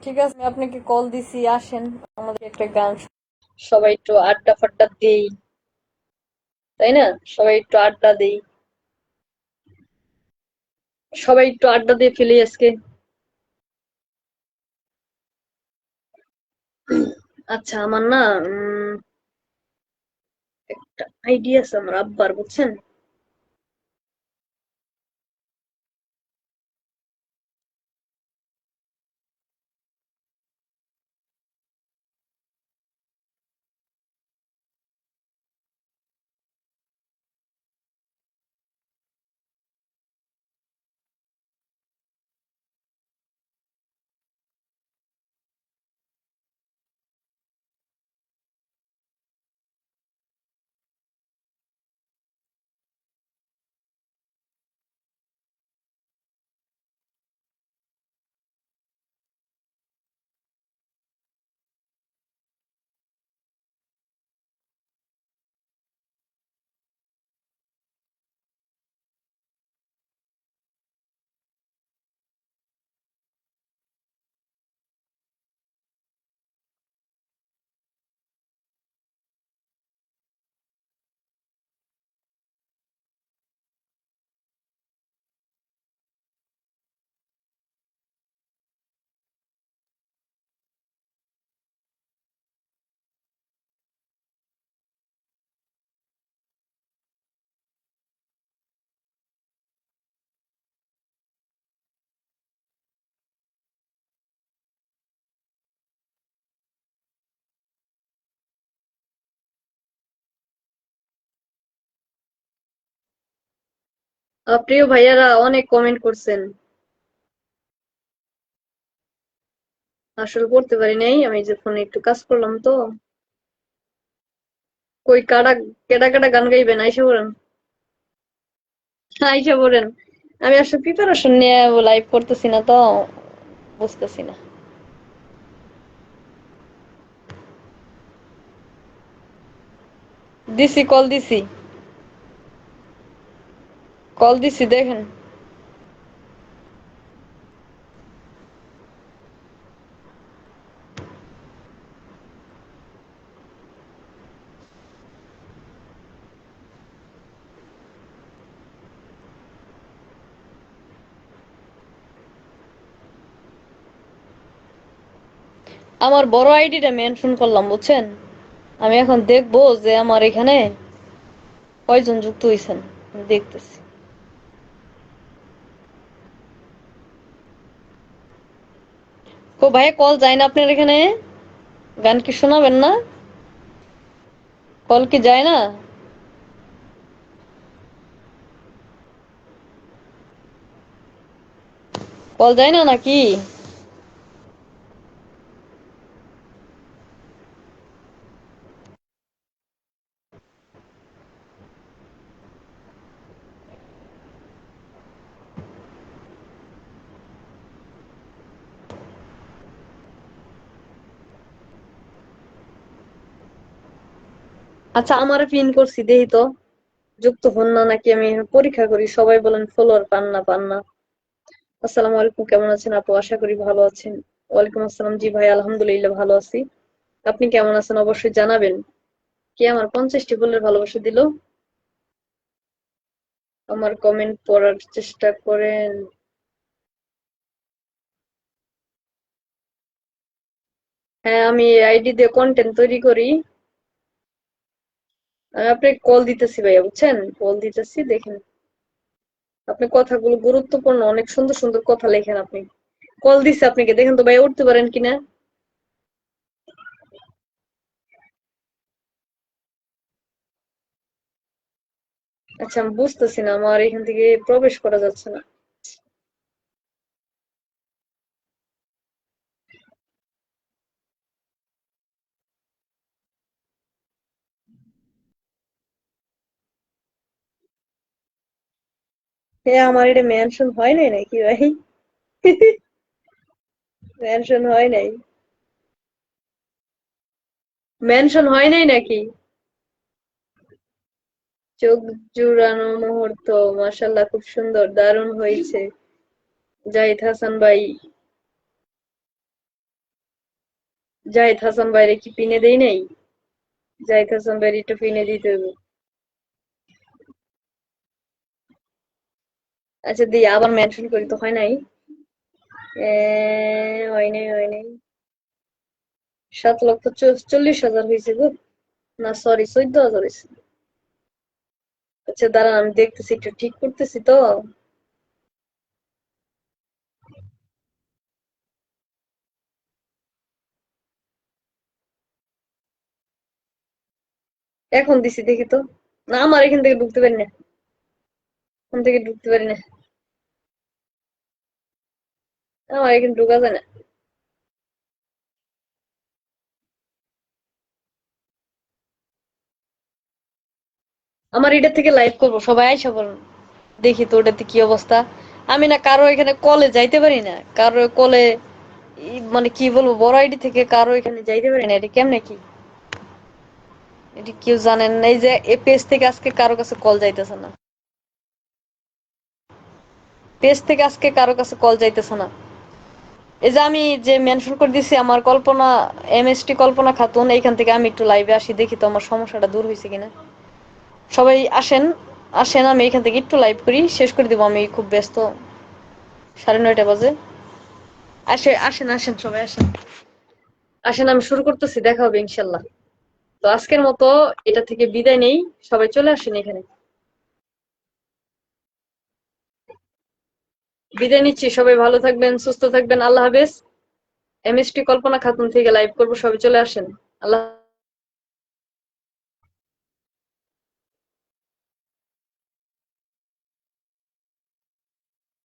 ঠিক আছে আমি আপনাকে কল দিছি, আসেন আমাদের একটা গান। সবাই একটু আড্ডা ফাড্ডা দেই, তাই না? সবাই একটু আড্ডা দেই, সবাই একটু আড্ডা দিয়ে ফেলি আজকে। আচ্ছা আমার না একটা আইডিয়া আছে আমার আব্বার, বুঝছেন? প্রিয় ভাইয়ারা অনেক কমেন্ট করছেন, আসলে পড়তে পারি নাই, আমি যে ফোনে একটু কাজ করলাম তো। কই কাটা, কেডা কেডা গান গাইবেন, আইসা পড়েন, আইসা পড়েন। আমি আসলে প্রিপারেশন নিয়ে লাইভ করতেছি না তো, বুঝতেছি না। দিছি, কল দিছি, কল দিছি, দেখেন। আমার বড় আইডিটা মেনশন করলাম, বুঝছেন? আমি এখন দেখবো যে আমার এখানে কয়জন যুক্ত হয়েছেন, দেখতেছি। ও ভাইয়া, কল যায় না আপনার এখানে? গান কি শোনাবেন না? কল কি যায় না? কল যায় না নাকি? আচ্ছা, আমারে পিন করছি, দেখি তো যুক্ত হন না নাকি, আমি পরীক্ষা করি। সবাই বলেন ফলোয়ার পান না, পান না। আসসালামু আলাইকুম, কেমন আছেন আপু? আশা করি ভালো আছেন। ওয়ালাইকুম আসসালাম, জি ভাই আলহামদুলিল্লাহ ভালো আছি। আপনি কেমন আছেন অবশ্যই জানাবেন। কে আমার 50টি ফুলের ভালোবাসা দিল? আমার কমেন্ট পড়ার চেষ্টা করেন। হ্যাঁ, আমি আইডি দিয়ে কন্টেন্ট তৈরি করি। আমি আপনাকে কল দিতেছি ভাইয়া, বুঝছেন? কল দিতেছি, দেখেন। আপনি কথাগুলো গুরুত্বপূর্ণ, অনেক সুন্দর সুন্দর কথা লেখেন আপনি। কল দিচ্ছে আপনাকে, দেখেন তো ভাইয়া উঠতে পারেন কিনা। আচ্ছা, আমি বুঝতেছি না, আমার এখান থেকে প্রবেশ করা যাচ্ছে না। হ্যাঁ, আমার এটা মেনশন হয় নাই নাকি ভাই? মেনশন হয় নাই, মেনশন হয় নাই নাকি? চোখ জুড়ানো মুহূর্ত, মাশাল্লাহ, খুব সুন্দর, দারুণ হয়েছে। জাহিদ হাসান ভাই, জাহিদ হাসান ভাইরে কি পিনে দেই নাই? জাহিদ হাসান ভাইরে একটু পিনে দিতে হবে। আচ্ছা, দিই আবার মেনশন করি তো, হয় নাই। হয় নাই, হয় নাই। 7,40,000 হয়েছে গো। না সরি, 14,000 হয়েছে। আচ্ছা দাঁড়ান, আমি দেখতেছি, একটু ঠিক করতেছি তো। এখন দিছি, দেখি তো। না, আমার এখান থেকে ঢুকতে পারি না, এখান থেকে ঢুকতে পারি না, আমার এখানে ঢুকা যায় না। আমার এটা থেকে লাইভ করবো, সবাই আইসা বলুন, দেখি তো ওটাতে কি অবস্থা। আমি না কারো এখানে কলে যাইতে পারি না, কারো কলে, মানে কি বলবো, বড় আইডি থেকে কারো এখানে যাইতে পারি না, এটা কেমনে কি? এটা কেউ জানেন না, এই যে এই পেজ থেকে আজকে কারো কাছে কল যাইতেছে না, পেজ থেকে আজকে কারো কাছে কল যাইতেছে না। এই যে আমি যে মেনশন করে দিছি, আমার কল্পনা, এমএসটি কল্পনা খাতুন, এইখান থেকে আমি একটু লাইভে আসি, দেখি তো আমার সমস্যাটা দূর হয়েছে কিনা। সবাই আসেন, আসেন, আমি এখান থেকে একটু লাইভ করি, শেষ করে দিব, আমি খুব ব্যস্ত। 9:30 বাজে। আসেন আসেন, সবাই আসেন, আসেন, আমি শুরু করতেছি, দেখা হবে ইনশাল্লাহ। তো আজকের মতো এটা থেকে বিদায় নেই, সবাই চলে আসেন এখানে। বিদায় নিচ্ছি, সবাই ভালো থাকবেন, সুস্থ থাকবেন, আল্লাহ হাফেজ। এমএসটি কল্পনা খাতুন থেকে লাইভ করবো, সবাই চলে আসেন। আল্লাহ।